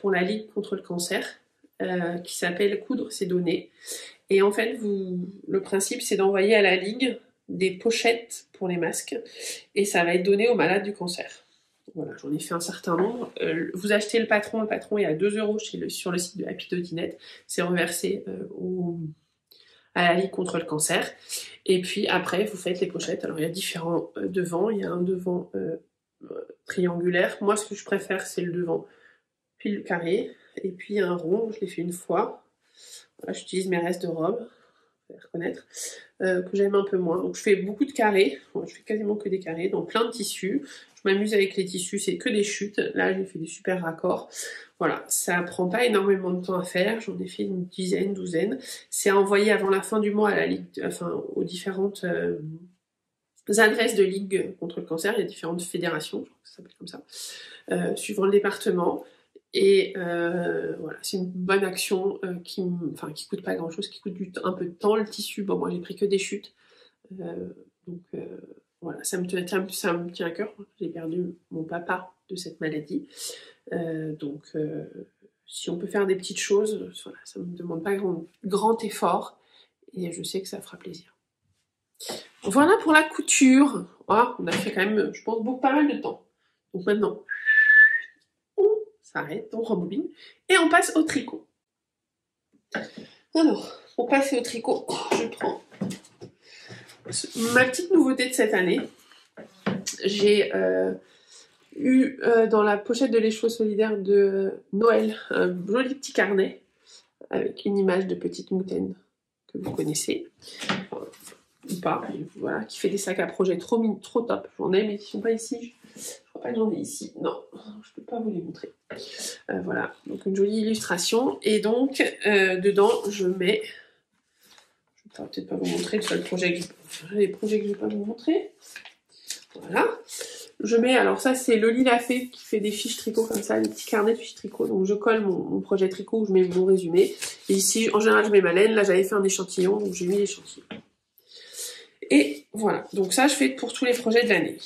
pour la Ligue contre le cancer, qui s'appelle Coudre c'est donné. Et en fait, le principe, c'est d'envoyer à la Ligue des pochettes pour les masques, et ça va être donné aux malades du cancer. Voilà, j'en ai fait un certain nombre. Vous achetez le patron est à 2 € sur le site de Happy Dodinette, c'est reversé à la Ligue contre le cancer. Et puis après, vous faites les pochettes. Alors il y a différents devants. Il y a un devant triangulaire. Moi, ce que je préfère, c'est le devant pile carré. Et puis il y a un rond. Je l'ai fait une fois. Voilà, j'utilise mes restes de robe, vous allez reconnaître, que j'aime un peu moins. Donc je fais beaucoup de carrés. Bon, je fais quasiment que des carrés dans plein de tissus. Je m'amuse avec les tissus. C'est que des chutes. Là, j'ai fait des super raccords. Voilà, ça prend pas énormément de temps à faire, j'en ai fait une douzaine. C'est envoyé avant la fin du mois à la Ligue, aux différentes adresses de Ligue contre le cancer. Il y a différentes fédérations, je crois que ça s'appelle comme ça, suivant le département. Et voilà, c'est une bonne action qui coûte pas grand-chose, qui coûte un peu de temps. Le tissu, bon, moi j'ai pris que des chutes, donc voilà, ça me tient à cœur. J'ai perdu mon papa de cette maladie. Donc, si on peut faire des petites choses, voilà, ça ne me demande pas grand effort et je sais que ça fera plaisir. Voilà pour la couture. Oh, on a fait quand même, je pense, pas mal de temps. Donc maintenant, on s'arrête, on rembobine et on passe au tricot. Alors, pour passer au tricot, je prends ma petite nouveauté de cette année. J'ai eu dans la pochette de l'écheveau solidaire de Noël un joli petit carnet avec une image de petite moutaine que vous connaissez, enfin, ou pas, voilà, qui fait des sacs à projet trop top. J'en ai, mais ils sont pas ici. Je crois pas que j'en ai ici. Non, je peux pas vous les montrer. Voilà, donc une jolie illustration. Et donc, dedans, je mets... Je vais peut-être pas vous montrer les projets que je vais pas vous montrer. Voilà. Je mets, alors ça c'est Loli la Fée qui fait des fiches tricot comme ça, des petits carnets de fiches tricot. Donc je colle mon projet tricot où je mets mon résumé. Et ici, en général, je mets ma laine. Là, j'avais fait un échantillon, donc j'ai mis l'échantillon. Et voilà, donc ça je fais pour tous les projets de l'année.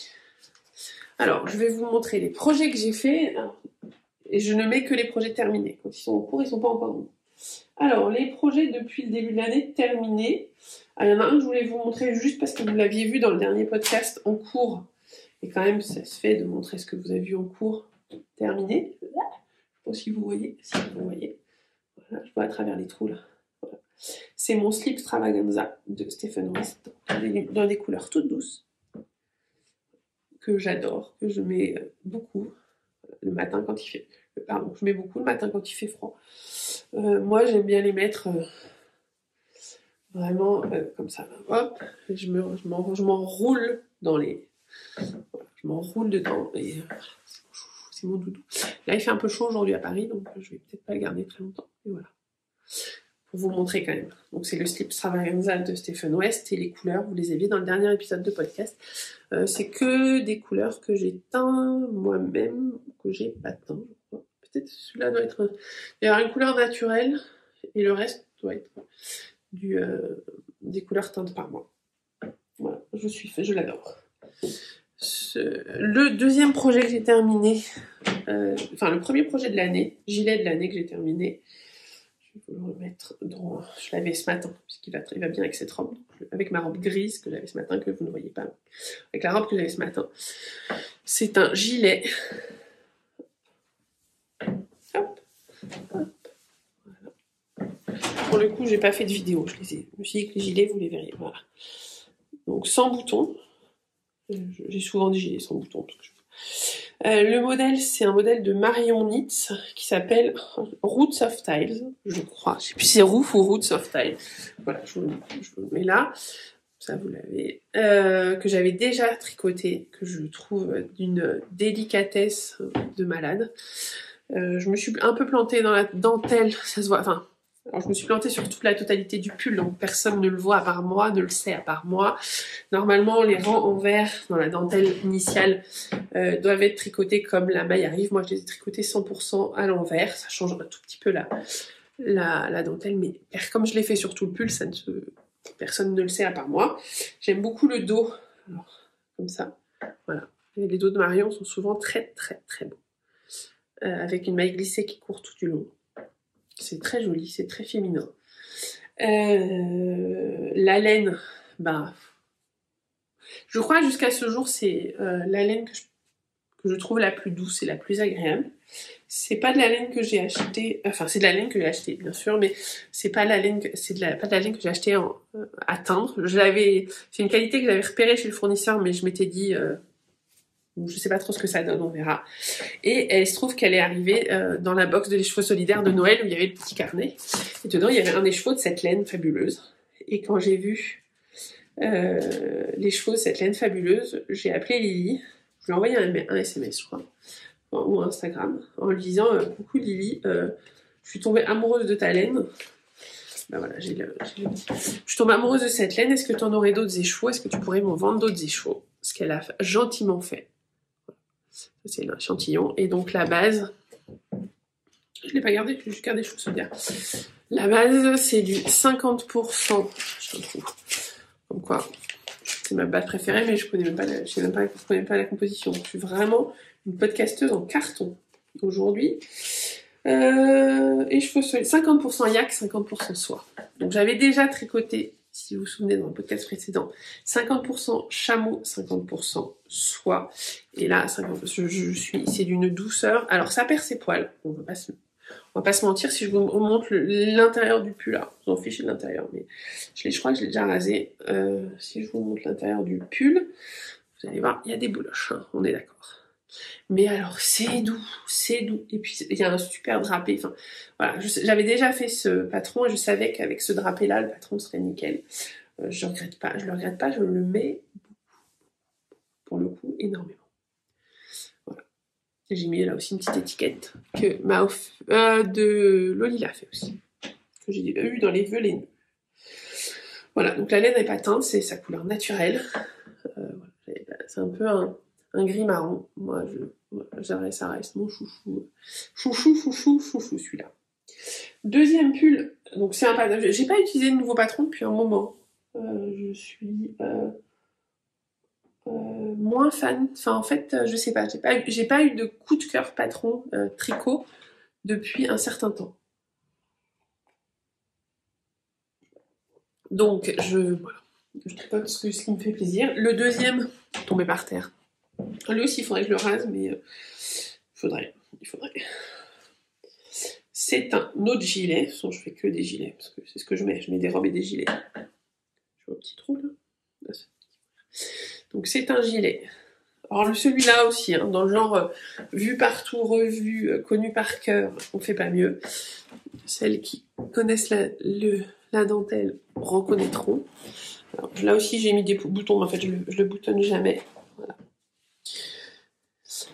Alors, je vais vous montrer les projets que j'ai faits. Et je ne mets que les projets terminés. Quand ils sont en cours, ils sont pas encore en cours. Alors, les projets depuis le début de l'année terminés. Alors, il y en a un que je voulais vous montrer juste parce que vous l'aviez vu dans le dernier podcast en cours. Et quand même, ça se fait de montrer ce que vous avez vu en cours terminé. Je ne sais pas si vous voyez. Si vous voyez. Voilà, je vois à travers les trous là. Voilà. C'est mon slip Stravaganza de Stephen West dans des couleurs toutes douces. Que j'adore, que je mets beaucoup le matin quand il fait... Pardon, je mets beaucoup le matin quand il fait froid. Moi, j'aime bien les mettre vraiment comme ça. Hop, je m'enroule dans les... Voilà, je m'enroule dedans et c'est mon doudou. Là, il fait un peu chaud aujourd'hui à Paris, donc je vais peut-être pas le garder très longtemps. Et voilà. Pour vous montrer quand même. Donc c'est le slip Stravaganza de Stephen West et les couleurs, vous les avez dans le dernier épisode de podcast. C'est que des couleurs que j'ai teint moi-même, que j'ai pas teint, je crois. Peut-être celui-là doit être... Il y a une couleur naturelle et le reste doit être des couleurs teintes par moi. Voilà, je l'adore. Le deuxième projet que j'ai terminé, le premier projet de l'année, gilet de l'année que j'ai terminé, je vais vous le remettre dans... Je l'avais ce matin, puisqu'il va bien avec cette robe, avec ma robe grise que j'avais ce matin, que vous ne voyez pas, avec la robe que j'avais ce matin. C'est un gilet. Hop, hop, voilà. Pour le coup, j'ai pas fait de vidéo, je me suis dit que les gilets, vous les verriez, voilà. Donc, sans boutons. J'ai souvent des gilets sans boutons. Le modèle, c'est un modèle de Marion Nitz qui s'appelle Roots of Styles, je crois. Je sais plus si c'est Roof ou Roots of Styles. Voilà, je vous le mets là. Ça, vous l'avez. Que j'avais déjà tricoté, que je trouve d'une délicatesse de malade. Je me suis un peu plantée dans la dentelle, ça se voit. Enfin, alors je me suis plantée sur toute la totalité du pull, donc personne ne le voit à part moi, ne le sait à part moi. Normalement, les rangs en vert dans la dentelle initiale doivent être tricotés comme la maille arrive. Moi, je les ai tricotés 100% à l'envers. Ça change un tout petit peu la dentelle, mais comme je l'ai fait sur tout le pull, personne ne le sait à part moi. J'aime beaucoup le dos, alors, comme ça. Voilà. Et les dos de Marion sont souvent très très très beaux. Avec une maille glissée qui court tout du long. C'est très joli, c'est très féminin. La laine, je crois jusqu'à ce jour, c'est la laine que je trouve la plus douce et la plus agréable. C'est pas de la laine que j'ai achetée, enfin c'est de la laine que j'ai achetée bien sûr, mais c'est pas la laine, pas de la laine que j'ai achetée à teindre. C'est une qualité que j'avais repérée chez le fournisseur, mais je m'étais dit, je sais pas trop ce que ça donne, on verra. Et il se trouve qu'elle est arrivée dans la box de l'écheveau solidaire de Noël où il y avait le petit carnet. Et dedans, il y avait un écheveau de cette laine fabuleuse. Et quand j'ai vu l'écheveau de cette laine fabuleuse, j'ai appelé Lily. Je lui ai envoyé un SMS, je crois, ou un Instagram, en lui disant « Coucou Lily, je suis tombée amoureuse de ta laine. » Ben voilà, je suis tombée amoureuse de cette laine. Est-ce que tu en aurais d'autres écheveaux? Est-ce que tu pourrais m'en vendre d'autres écheveaux? Ce qu'elle a gentiment fait. C'est l'échantillon. Et donc la base, je ne l'ai pas gardé, j'ai juste gardé les choses bien. La base, c'est du 50%, je trouve. Comme quoi, c'est ma base préférée, mais je connais même pas la composition. Donc, je suis vraiment une podcasteuse en carton aujourd'hui. Et cheveux solides, 50% yak, 50% soie. Donc j'avais déjà tricoté, si vous vous souvenez dans le podcast précédent, 50% chameau, 50% soie. Et là, c'est d'une douceur. Alors ça perd ses poils, on va pas se mentir. Si je vous montre l'intérieur du pull, là, je m'en fiche de l'intérieur, mais je crois que je l'ai déjà rasé. Si je vous montre l'intérieur du pull, vous allez voir, il y a des bouloches, hein, on est d'accord. Mais alors c'est doux, c'est doux. Et puis il y a un super drapé. Enfin voilà, j'avais déjà fait ce patron et je savais qu'avec ce drapé là, le patron serait nickel. Je regrette pas, je le regrette pas, je le mets pour le coup énormément. Voilà. J'ai mis là aussi une petite étiquette que de Loli l'a fait aussi, que j'ai eu dans les vœux les nœuds. Voilà, donc la laine n'est pas teinte, c'est sa couleur naturelle. C'est un peu un gris marron. Moi, ça reste mon chouchou. Chouchou, celui-là. Deuxième pull, donc c'est un patron. J'ai pas utilisé de nouveau patron depuis un moment. Je suis moins fan. Enfin, en fait, je sais pas. J'ai pas eu de coup de cœur patron tricot depuis un certain temps. Donc, voilà. Je tricote ce qui me fait plaisir. Le deuxième, tombé par terre. Lui aussi, il faudrait que je le rase, mais il faudrait. C'est un autre gilet. Sinon, je fais que des gilets, parce que c'est ce que je mets. Je mets des robes et des gilets. Je vois un petit trou, là. Donc, c'est un gilet. Alors, celui-là aussi, hein, dans le genre vu partout, revu, connu par cœur, on fait pas mieux. Celles qui connaissent la dentelle reconnaîtront. Alors, là aussi, j'ai mis des boutons, mais en fait, je le boutonne jamais. Voilà.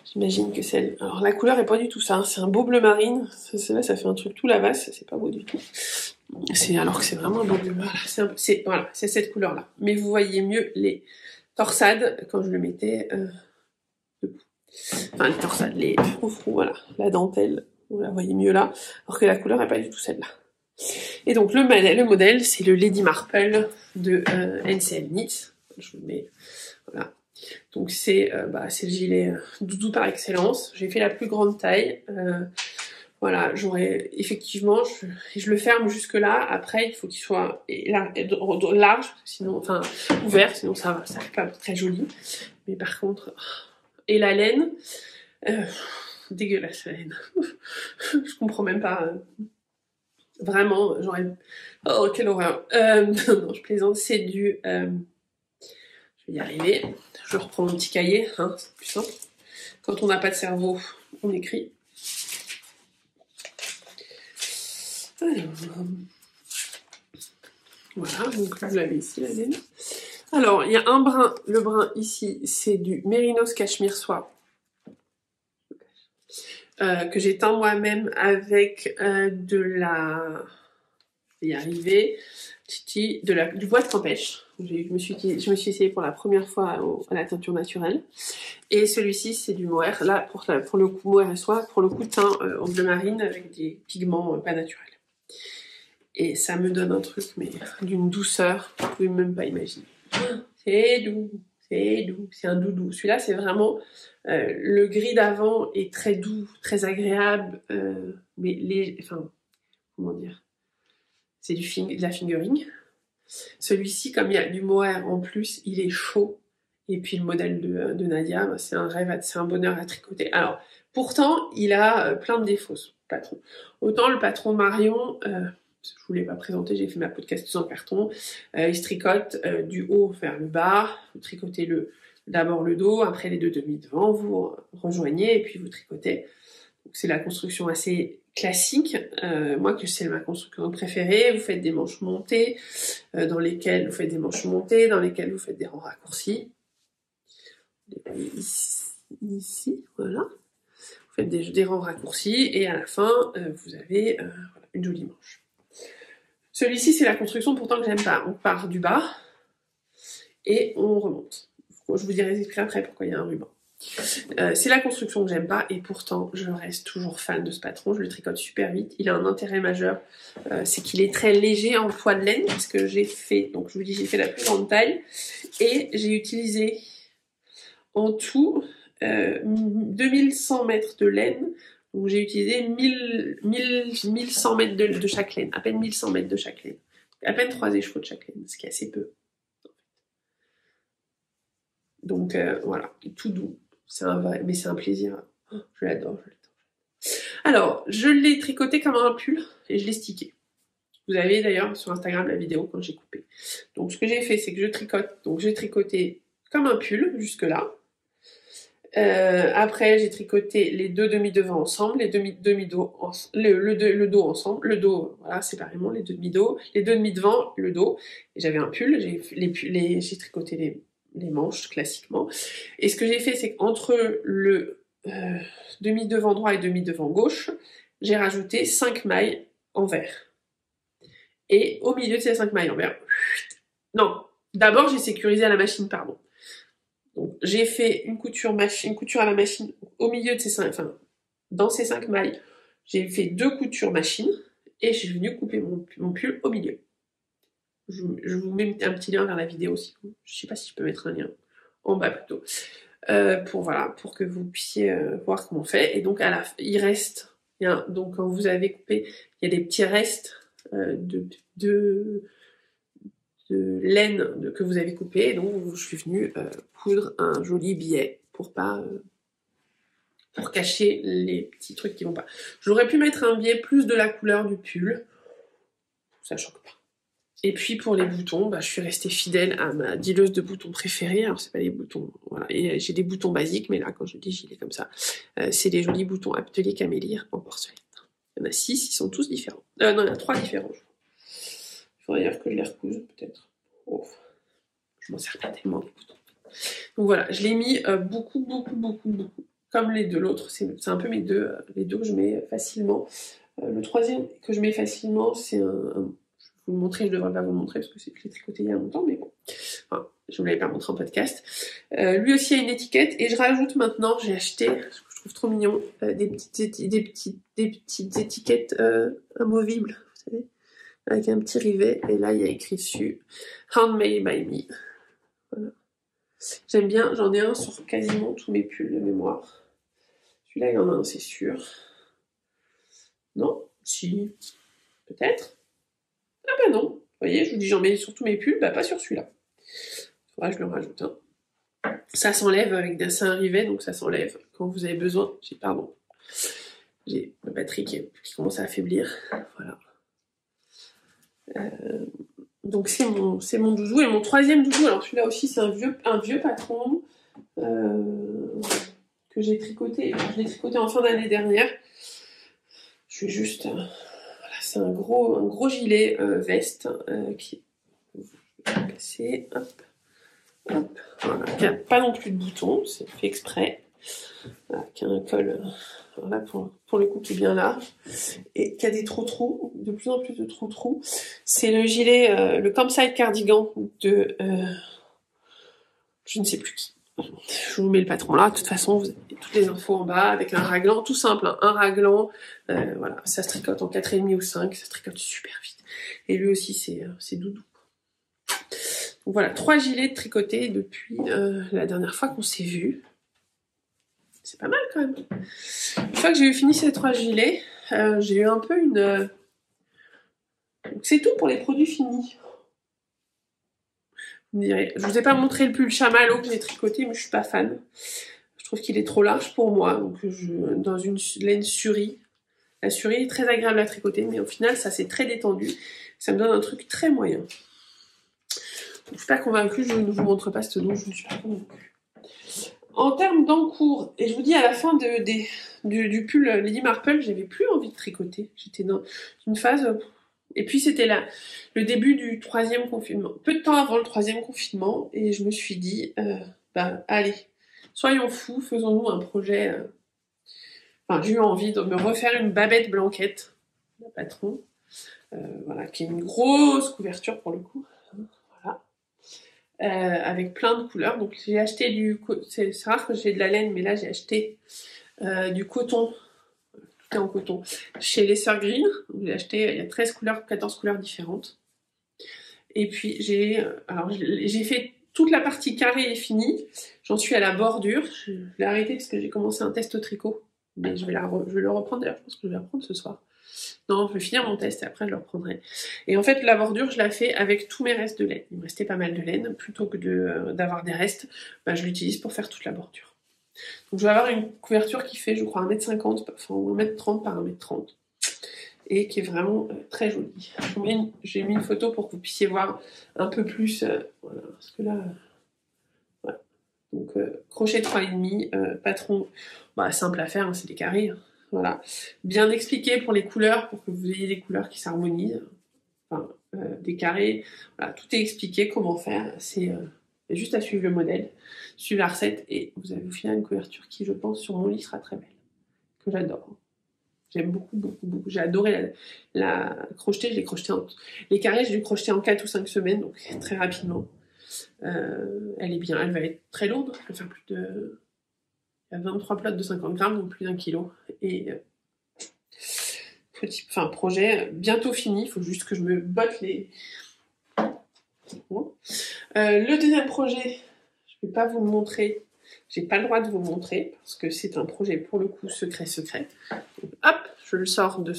J'imagine que celle... Alors, la couleur est pas du tout ça. Hein. C'est un beau bleu marine. Ça fait un truc tout lavasse. C'est pas beau du tout. Alors que c'est vraiment un beau bleu. Voilà, c'est cette couleur-là. Mais vous voyez mieux les torsades quand je le mettais debout. Enfin, les torsades, les froufrous, voilà. La dentelle, vous la voyez mieux là. Alors que la couleur est pas du tout celle-là. Et donc le modèle, c'est le Lady Marple de NCL Knits. Je vous le mets, voilà. Donc c'est le gilet doudou par excellence. J'ai fait la plus grande taille. Voilà, j'aurais effectivement, je le ferme jusque là. Après, il faut qu'il soit large, sinon, enfin ouvert, sinon ça fait pas très joli. Mais par contre, et la laine, dégueulasse la laine. Je comprends même pas. Vraiment, j'aurais... Oh, quelle horreur. Non, je plaisante, c'est du... Je vais y arriver. Je reprends mon petit cahier, hein, c'est plus simple. Quand on n'a pas de cerveau, on écrit. Alors, voilà, donc vous l'avez ici, la laine. Alors, il y a un brin. Le brin ici, c'est du Mérinos Cachemire Soie. Que j'ai teint moi-même avec je vais y arriver, du bois de campèche. Je me suis essayée pour la première fois à la teinture naturelle. Et celui-ci, c'est du mohair. Là, pour le coup, mohair et soie, pour le coup, teint en bleu marine avec des pigments pas naturels. Et ça me donne un truc, mais d'une douceur, vous pouvez même pas imaginer. C'est doux, c'est un doudou. Celui-là, c'est vraiment... le gris d'avant est très doux, très agréable, mais comment dire, c'est de la fingering. Celui-ci, comme il y a du mohair en plus, il est chaud. Et puis le modèle de Nadia, c'est un rêve, c'est un bonheur à tricoter. Alors, pourtant, il a plein de défauts, ce patron. Autant le patron Marion, je voulais pas présenter, j'ai fait ma podcast en carton, il se tricote du haut vers le bas, vous tricotez d'abord le dos, après les deux demi devant, vous rejoignez et puis vous tricotez. Donc, c'est la construction assez classique. Moi, c'est ma construction préférée. Vous faites des manches montées, dans lesquelles vous faites vous faites des rangs raccourcis. Ici, voilà. Vous faites des rangs raccourcis et à la fin, vous avez une jolie manche. Celui-ci, c'est la construction pourtant que j'aime pas. On part du bas et on remonte. Je vous dirai après pourquoi il y a un ruban. C'est la construction que j'aime pas et pourtant je reste toujours fan de ce patron. Je le tricote super vite. Il a un intérêt majeur, c'est qu'il est très léger en poids de laine parce que j'ai fait la plus grande taille et j'ai utilisé en tout 2100 mètres de laine. Donc j'ai utilisé 1100 mètres de chaque laine, à peine 1100 mètres de chaque laine. À peine 3 écheveaux de chaque laine, ce qui est assez peu. Donc voilà, tout doux. Mais c'est un plaisir. Oh, je l'adore. Alors, je l'ai tricoté comme un pull et je l'ai stické. Vous avez d'ailleurs sur Instagram la vidéo quand j'ai coupé. Donc ce que j'ai fait, c'est que je tricote. Donc j'ai tricoté comme un pull jusque là. Après, j'ai tricoté les deux demi-devants ensemble, les demi-dos, le dos ensemble, le dos, voilà, séparément, les deux demi-dos, les deux demi-devants, le dos. Et j'avais un pull, j'ai tricoté les manches classiquement. Et ce que j'ai fait, c'est qu'entre le demi-devant droit et demi-devant gauche, j'ai rajouté 5 mailles en vert. Et au milieu de ces 5 mailles en vert, non, d'abord j'ai sécurisé à la machine, pardon. Donc, j'ai fait une couture à la machine au milieu de ces 5, enfin, dans ces 5 mailles, j'ai fait 2 coutures machine et je suis venue couper mon pull au milieu. Je vous mets un petit lien vers la vidéo aussi. Je sais pas si je peux mettre un lien en bas plutôt. Pour que vous puissiez voir comment on fait. Et donc, il reste, donc quand vous avez coupé, il y a des petits restes de laine que vous avez coupé, donc je suis venue coudre un joli billet pour cacher les petits trucs qui vont pas. J'aurais pu mettre un billet plus de la couleur du pull, ça choque pas. Et puis pour les boutons, je suis restée fidèle à ma dealeuse de boutons préférée. Alors c'est pas les boutons, voilà, et j'ai des boutons basiques, mais là quand je dis gilet comme ça, c'est des jolis boutons Atelier Camélia en porcelaine. Il y en a 6, ils sont tous différents. Non, il y en a 3 différents. Il faudrait d'ailleurs que je les recouse peut-être. Oh. Je m'en sers pas tellement des boutons. Donc voilà, je l'ai mis beaucoup. Comme les deux, l'autre, c'est un peu les deux que je mets facilement. Le troisième que je mets facilement, c'est je vais vous le montrer, je devrais pas vous le montrer parce que c'est que je l'ai tricoté il y a longtemps, mais bon. Enfin, je ne vous l'avais pas montré en podcast. Lui aussi a une étiquette et je rajoute maintenant, j'ai acheté, ce que je trouve trop mignon, des petites étiquettes amovibles, vous savez, avec un petit rivet, et là il y a écrit dessus Handmade by me. Voilà. J'aime bien, j'en ai un sur quasiment tous mes pulls de mémoire. Celui-là, il y en a un, c'est sûr. Non? Si. Peut-être? Ah bah non. Vous voyez, je vous dis j'en mets sur tous mes pulls, pas sur celui-là. Faudra que je le rajoute un. Ça s'enlève c'est un rivet, donc ça s'enlève quand vous avez besoin. J'ai ma batterie qui commence à affaiblir. Voilà. Donc c'est mon doudou. Et mon troisième doudou, alors celui-là aussi c'est un vieux patron que j'ai tricoté. Je l'ai tricoté en fin d'année dernière. Je vais juste... voilà, c'est un gros gilet veste qui est cassé. Hop. Voilà, qui n'a pas non plus de boutons, c'est fait exprès. Voilà, qui a un col... voilà, pour le coup qui est bien large et qui a des trous, de plus en plus de trous. C'est le gilet, le Campsite Cardigan de je ne sais plus qui. Je vous mets le patron là, de toute façon vous avez toutes les infos en bas avec un raglan, tout simple, hein, un raglan, voilà, ça se tricote en 4,5 ou 5, ça se tricote super vite. Et lui aussi c'est doudou. Donc voilà, 3 gilets tricotés depuis la dernière fois qu'on s'est vu. C'est pas mal quand même. Une fois que j'ai eu fini ces 3 gilets, j'ai eu un peu une... Donc c'est tout pour les produits finis. Vous me direz, je vous ai pas montré le pull chamallow que j'ai tricoté, mais je suis pas fan. Je trouve qu'il est trop large pour moi, donc dans une laine Suri. La Suri est très agréable à tricoter, mais au final ça c'est très détendu. Ça me donne un truc très moyen. Donc, je suis pas convaincue, je ne vous montre pas ce nom, je ne suis pas convaincue. En termes d'encours, et je vous dis à la fin du pull Lady Marple, j'avais plus envie de tricoter. J'étais dans une phase... Et puis c'était le début du 3e confinement, peu de temps avant le 3e confinement, et je me suis dit, allez, soyons fous, faisons-nous un projet. Enfin, j'ai eu envie de me refaire une Babette Blanquette, le patron, voilà, qui est une grosse couverture pour le coup, voilà, avec plein de couleurs. Donc j'ai acheté c'est rare que j'ai de la laine, mais là j'ai acheté du coton. En coton chez les Sœurs Green. J'ai acheté, il y a 13 couleurs, 14 couleurs différentes. Et puis j'ai fait toute la partie carrée est finie. J'en suis à la bordure. Je l'ai arrêté parce que j'ai commencé un test au tricot. Mais je vais le reprendre d'ailleurs. Je pense que je vais le reprendre ce soir. Non, je vais finir mon test et après je le reprendrai. Et en fait, la bordure, je la fais avec tous mes restes de laine. Il me restait pas mal de laine. Plutôt que d'avoir des restes, je l'utilise pour faire toute la bordure. Donc je vais avoir une couverture qui fait, je crois, 1m50, enfin 1m30 par 1m30. Et qui est vraiment très jolie. J'ai mis une photo pour que vous puissiez voir un peu plus. Voilà, parce que là... voilà. Donc crochet 3,5, patron simple à faire, hein, c'est des carrés. Hein. Voilà. Bien expliqué pour les couleurs, pour que vous ayez des couleurs qui s'harmonisent. Enfin, des carrés, voilà, tout est expliqué, comment faire. C'est juste à suivre le modèle, suivre la recette, et vous avez au final une couverture qui, je pense, sur mon lit sera très belle. Que j'adore. J'aime beaucoup, beaucoup, beaucoup. J'ai adoré la crocheter, je l'ai crocheté les carrés, j'ai dû crocheter en 4 ou 5 semaines, donc très rapidement. Elle est bien, elle va être très lourde, elle va faire plus de... Il y a 23 plots de 50 grammes, donc plus d'1 kilo. Et projet bientôt fini, il faut juste que je me botte les... Bon. Le deuxième projet, je ne vais pas vous le montrer, j'ai pas le droit de vous le montrer, parce que c'est un projet pour le coup secret. Donc, hop, je le sors de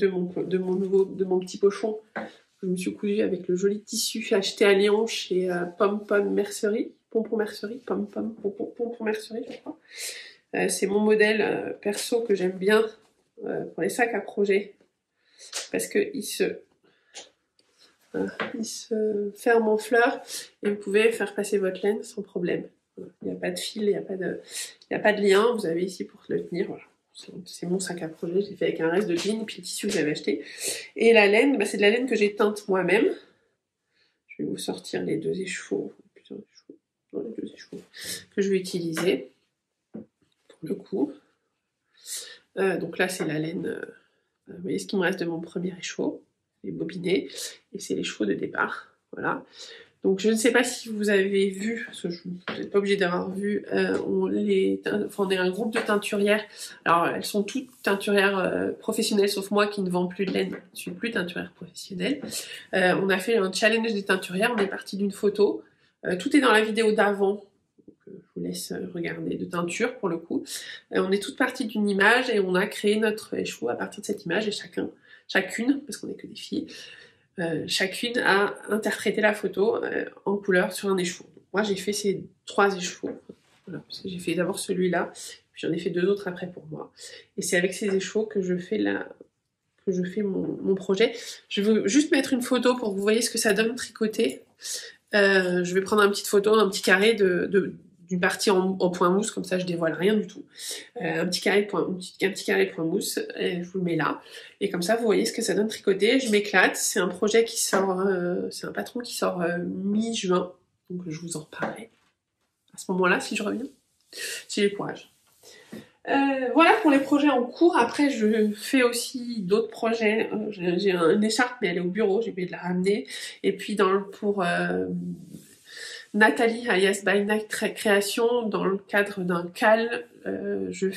mon petit pochon. Je me suis cousue avec le joli tissu acheté à Lyon chez Pompon Mercerie, je crois. C'est mon modèle perso que j'aime bien pour les sacs à projet, parce qu'il se ferme en fleurs et vous pouvez faire passer votre laine sans problème. Il n'y a pas de fil, il n'y a pas de lien, vous avez ici pour le tenir. Voilà. C'est mon sac à projet, je l'ai fait avec un reste de jean et puis le tissu que j'avais acheté. Et la laine, c'est de la laine que j'ai teinte moi-même. Je vais vous sortir les deux écheveaux que je vais utiliser pour le coup. Donc là, c'est la laine, vous voyez ce qui me reste de mon premier écheveau, les bobinés, et c'est l'écheveau de départ. Voilà. Donc je ne sais pas si vous avez vu, parce que vous n'êtes pas obligé d'avoir vu, on est un groupe de teinturières. Alors elles sont toutes teinturières professionnelles, sauf moi qui ne vends plus de laine, je ne suis plus teinturière professionnelle. On a fait un challenge des teinturières, on est parti d'une photo. Tout est dans la vidéo d'avant, je vous laisse regarder, de teinture pour le coup. On est toutes parties d'une image et on a créé notre écheveau à partir de cette image, et chacune, parce qu'on n'est que des filles, chacune a interprété la photo en couleur sur un écheveau. Moi j'ai fait ces 3 écheveaux, voilà, parce que j'ai fait d'abord celui-là, puis j'en ai fait 2 autres après pour moi. Et c'est avec ces écheveaux que je fais mon projet. Je veux juste mettre une photo pour que vous voyez ce que ça donne tricoté. Je vais prendre une petite photo, un petit carré d'une partie en point mousse, comme ça je dévoile rien du tout. Un petit carré point mousse, et je vous le mets là. Et comme ça vous voyez ce que ça donne tricoté. Je m'éclate, c'est un projet qui sort, c'est un patron qui sort mi-juin, donc je vous en reparlerai à ce moment-là si je reviens, si j'ai le courage. Voilà pour les projets en cours. Après je fais aussi d'autres projets. J'ai une écharpe mais elle est au bureau, j'ai oublié de la ramener. Et puis pour Nathalie alias By Night Création, dans le cadre d'un CAL, je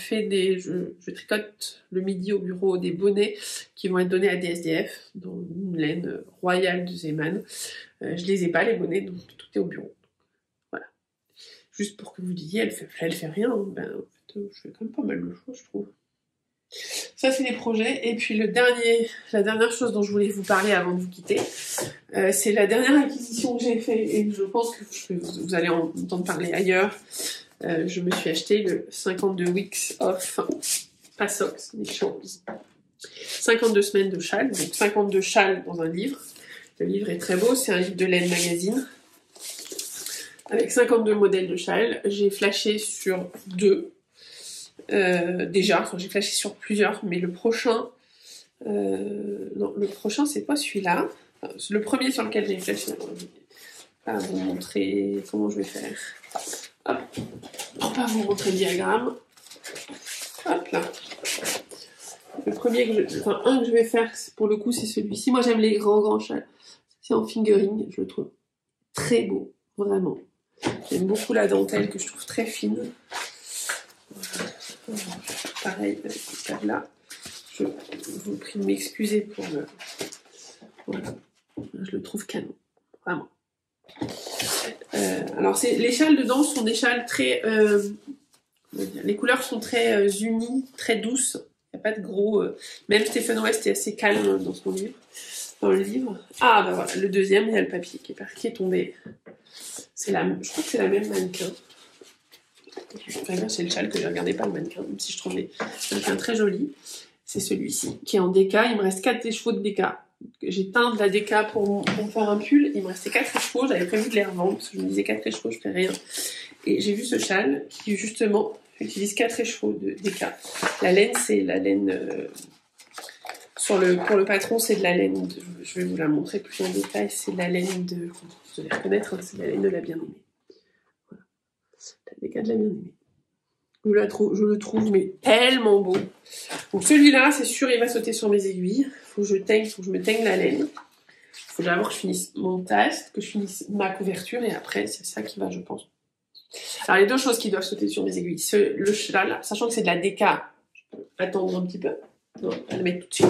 tricote le midi au bureau des bonnets qui vont être donnés à des SDF dans une laine royale de Zeman. Je les ai pas les bonnets, donc tout est au bureau. Voilà. Juste pour que vous disiez, elle fait rien. En fait, je fais quand même pas mal de choses, je trouve. Ça, c'est les projets. Et puis la dernière chose dont je voulais vous parler avant de vous quitter, c'est la dernière acquisition que j'ai faite, et je pense que vous allez en entendre parler ailleurs. Je me suis acheté le 52 weeks of Passox, des choses. 52 semaines de châles, donc 52 châles dans un livre. Le livre est très beau, c'est un livre de Laine Magazine, avec 52 modèles de châles. J'ai flashé sur 2. Déjà, j'ai flashé sur plusieurs, mais le prochain, c'est pas celui-là. Enfin, le premier sur lequel j'ai flashé. Je vais pas vous montrer comment je vais faire. Hop, on va vous montrer le diagramme. Hop là. Le premier que je vais faire, pour le coup, c'est celui-ci. Moi, j'aime les grands châles. C'est en fingering, je le trouve très beau, vraiment. J'aime beaucoup la dentelle que je trouve très fine. Pareil avec ce là. Je vous prie de m'excuser pour le... Voilà. Je le trouve canon. Vraiment. Alors, les châles dedans sont des châles très... les couleurs sont très unies, très douces. Il n'y a pas de gros... Même Stephen West est assez calme dans le livre. Ah, bah voilà, le deuxième, il y a le papier qui est tombé. Je crois que c'est la même mannequin. C'est le châle que j'ai regardé, pas le mannequin, même si je trouve les mannequins très jolis. C'est celui-ci qui est en DK. Il me reste 4 écheveaux de DK. j'ai teint de la déca pour me faire un pull. Il me restait 4 écheveaux, j'avais prévu de les revendre parce que je me disais 4 écheveaux, je fais rien. Et j'ai vu ce châle qui justement utilise 4 écheveaux de déca. La laine, c'est la laine... pour le patron, c'est de la laine, je vais vous la montrer plus en détail, c'est de la laine de... Vous allez reconnaître, hein, c'est de la laine de la bien-aimée. Voilà. La déca de la bien-aimée. Je le trouve mais tellement beau. Donc celui-là, c'est sûr, il va sauter sur mes aiguilles. Faut que je me teigne la laine. Il faut d'abord que je finisse mon test, que je finisse ma couverture, et après, c'est ça qui va, je pense. Alors, les deux choses qui doivent sauter sur mes aiguilles. Le cheval, sachant que c'est de la déca, je peux attendre un petit peu. Non, on va le mettre tout de suite.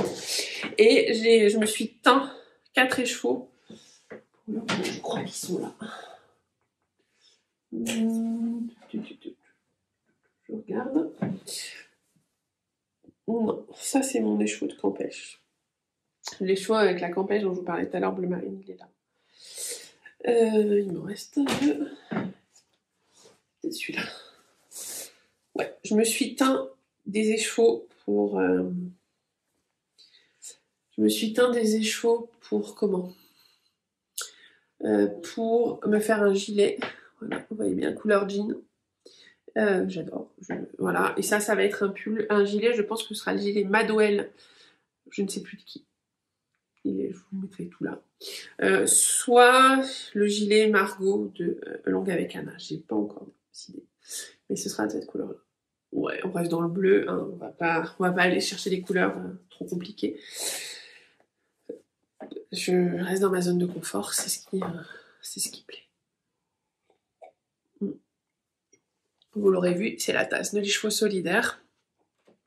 Et je me suis teint 4 écheveaux. Je crois qu'ils sont là. Je regarde. Non, ça c'est mon écheveau de campèche. L'écheveau avec la campèche dont je vous parlais tout à l'heure, bleu marine, il est là. Il me reste deux. C'est celui-là. Ouais, je me suis teint des écheveaux pour... Je me suis teint des écheveaux pour comment pour me faire un gilet. Voilà, vous voyez bien, couleur jean. J'adore. Voilà, et ça va être un gilet, je pense que ce sera le gilet Madwell. Je ne sais plus de qui. Je vous mettrai tout là. Soit le gilet Margot de Longue avec Anna. J'ai pas encore décidé. Mais ce sera de cette couleur-là. Ouais, on reste dans le bleu. Hein. On va pas aller chercher des couleurs trop compliquées. Je reste dans ma zone de confort. C'est ce qui plaît. Vous l'aurez vu, c'est la tasse de l'écheveau solidaire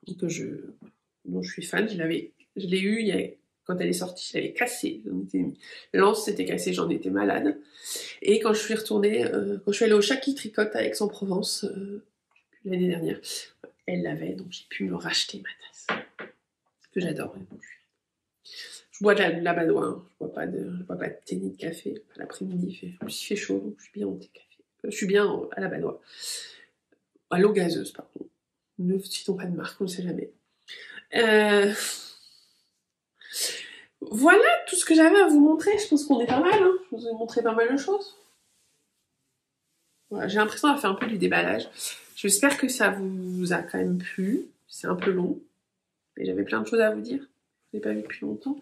dont je suis fan. Je l'ai eu quand elle est sortie, je l'avais cassée. L'anse s'était cassée, j'en étais malade. Et quand je suis retournée, quand je suis allée au Chat qui tricote à Aix-en-Provence l'année dernière, elle l'avait, donc j'ai pu me racheter ma tasse que j'adore. Je bois de la badoie, hein. Je bois pas de thé ni de café. L'après-midi, il fait chaud, donc je suis bien au thé café. Je suis bien à la badoie. À l'eau gazeuse, pardon. Ne citons pas de marque, on ne sait jamais. Voilà tout ce que j'avais à vous montrer. Je pense qu'on est pas mal. Hein. Je vous ai montré pas mal de choses. Voilà, j'ai l'impression d'avoir fait un peu du déballage. J'espère que ça vous a quand même plu. C'est un peu long. Et j'avais plein de choses à vous dire. Je ne vous ai pas vu depuis longtemps.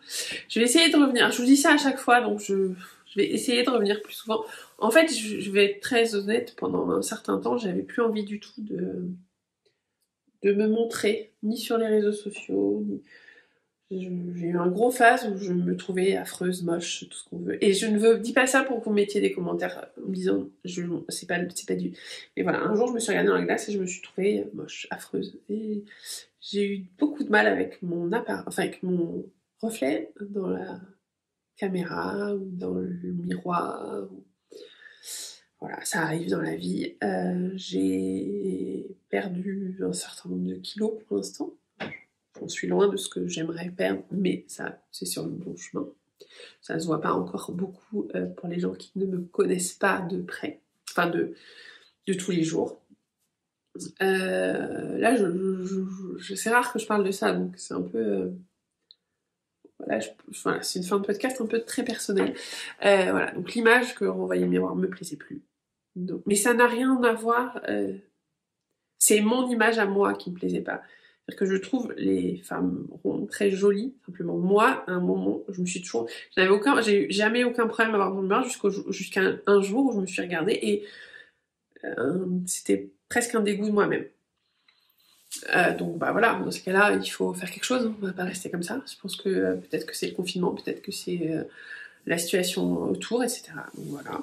Je vais essayer de revenir. Je vous dis ça à chaque fois, donc je vais essayer de revenir plus souvent. En fait, je vais être très honnête, pendant un certain temps, j'avais plus envie du tout de me montrer, ni sur les réseaux sociaux, j'ai eu un gros phase où je me trouvais affreuse, moche, tout ce qu'on veut. Et je ne dis pas ça pour que vous mettiez des commentaires en me disant, c'est pas du... Mais voilà, un jour je me suis regardée dans la glace et je me suis trouvée moche, affreuse. Et j'ai eu beaucoup de mal avec avec mon reflet dans la caméra ou dans le miroir. Voilà, ça arrive dans la vie. J'ai perdu un certain nombre de kilos pour l'instant. J'en suis loin de ce que j'aimerais perdre, mais ça, c'est sur le bon chemin. Ça se voit pas encore beaucoup pour les gens qui ne me connaissent pas de près, enfin de tous les jours. Là, c'est rare que je parle de ça, donc c'est un peu... Voilà, c'est une fin de podcast un peu très personnelle. Voilà, donc l'image que renvoyait le miroir me plaisait plus. Donc, mais ça n'a rien à voir... c'est mon image à moi qui me plaisait pas. C'est-à-dire que je trouve les femmes rondes très jolies. Simplement, moi, à un moment, j'ai jamais aucun problème à avoir mon miroir jusqu'à un jour où je me suis regardée et c'était presque un dégoût de moi-même. Donc bah voilà, dans ce cas-là, il faut faire quelque chose, on va pas rester comme ça. Je pense que peut-être que c'est le confinement, peut-être que c'est la situation autour, etc. Donc voilà.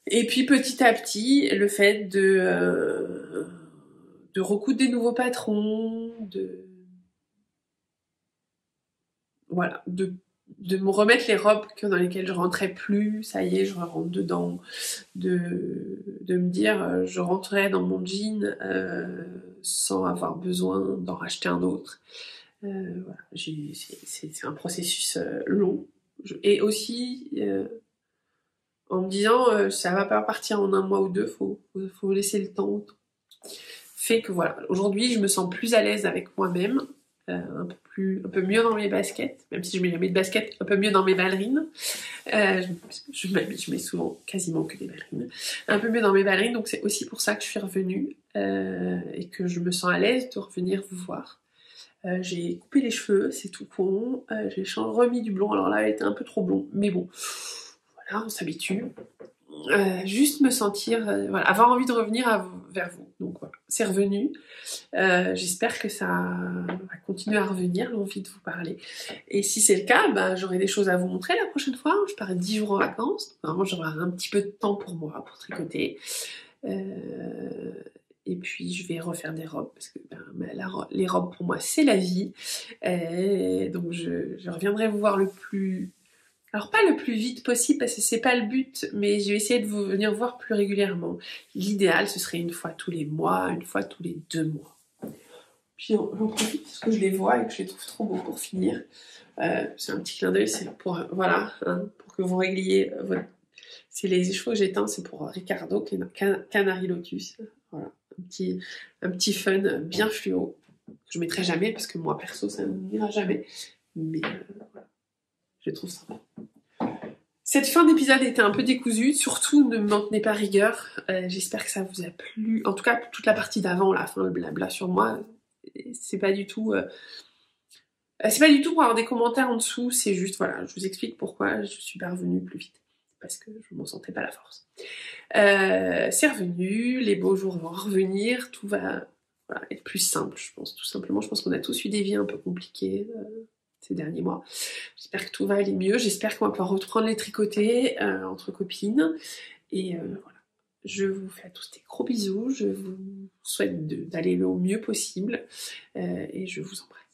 Et puis petit à petit, le fait de recoudre des nouveaux patrons, de me remettre les robes dans lesquelles je rentrais plus, ça y est, je rentre dedans, de me dire je rentrais dans mon jean sans avoir besoin d'en racheter un autre. Voilà, c'est un processus long. Et aussi en me disant ça va pas partir en un mois ou deux, faut laisser le temps. Fait que voilà, aujourd'hui je me sens plus à l'aise avec moi-même. un peu mieux dans mes baskets, même si je mets jamais de baskets, un peu mieux dans mes ballerines. Je mets souvent quasiment que des ballerines. Un peu mieux dans mes ballerines, donc c'est aussi pour ça que je suis revenue et que je me sens à l'aise de revenir vous voir. J'ai coupé les cheveux, c'est tout con. J'ai remis du blond, alors là, elle était un peu trop blond, mais bon, voilà, on s'habitue. Juste me sentir, voilà, avoir envie de revenir vers vous. Donc voilà, c'est revenu. J'espère que ça va continuer à revenir, l'envie de vous parler. Et si c'est le cas, bah, j'aurai des choses à vous montrer la prochaine fois. Je pars 10 jours en vacances. Vraiment, j'aurai un petit peu de temps pour moi, pour tricoter. Et puis je vais refaire des robes parce que les robes pour moi c'est la vie. Donc je reviendrai vous voir alors pas le plus vite possible parce que c'est pas le but, mais je vais essayer de venir voir plus régulièrement. L'idéal ce serait une fois tous les mois, une fois tous les 2 mois. Puis j'en profite parce que je les vois et que je les trouve trop beaux pour finir. C'est un petit clin d'œil, c'est pour voilà, hein, pour que vous régliez votre. C'est les cheveux que j'éteins, c'est pour Ricardo, qui est Canary Lotus. Voilà, un petit fun bien fluo. Je mettrai jamais parce que moi perso ça ne m'ira jamais. Mais voilà, je trouve ça. Cette fin d'épisode était un peu décousue, surtout ne m'en tenez pas rigueur. J'espère que ça vous a plu. En tout cas, toute la partie d'avant, la fin, le blabla sur moi, c'est pas du tout. C'est pas du tout pour avoir des commentaires en dessous. C'est juste, voilà, je vous explique pourquoi je suis pas revenue plus vite. Parce que je m'en sentais pas la force. C'est revenu, les beaux jours vont revenir, tout va être plus simple, je pense. Tout simplement, je pense qu'on a tous eu des vies un peu compliquées ces derniers mois. J'espère que tout va aller mieux, j'espère qu'on va pouvoir reprendre les tricoter entre copines. Et voilà. Je vous fais à tous des gros bisous, je vous souhaite d'aller le mieux possible et je vous embrasse.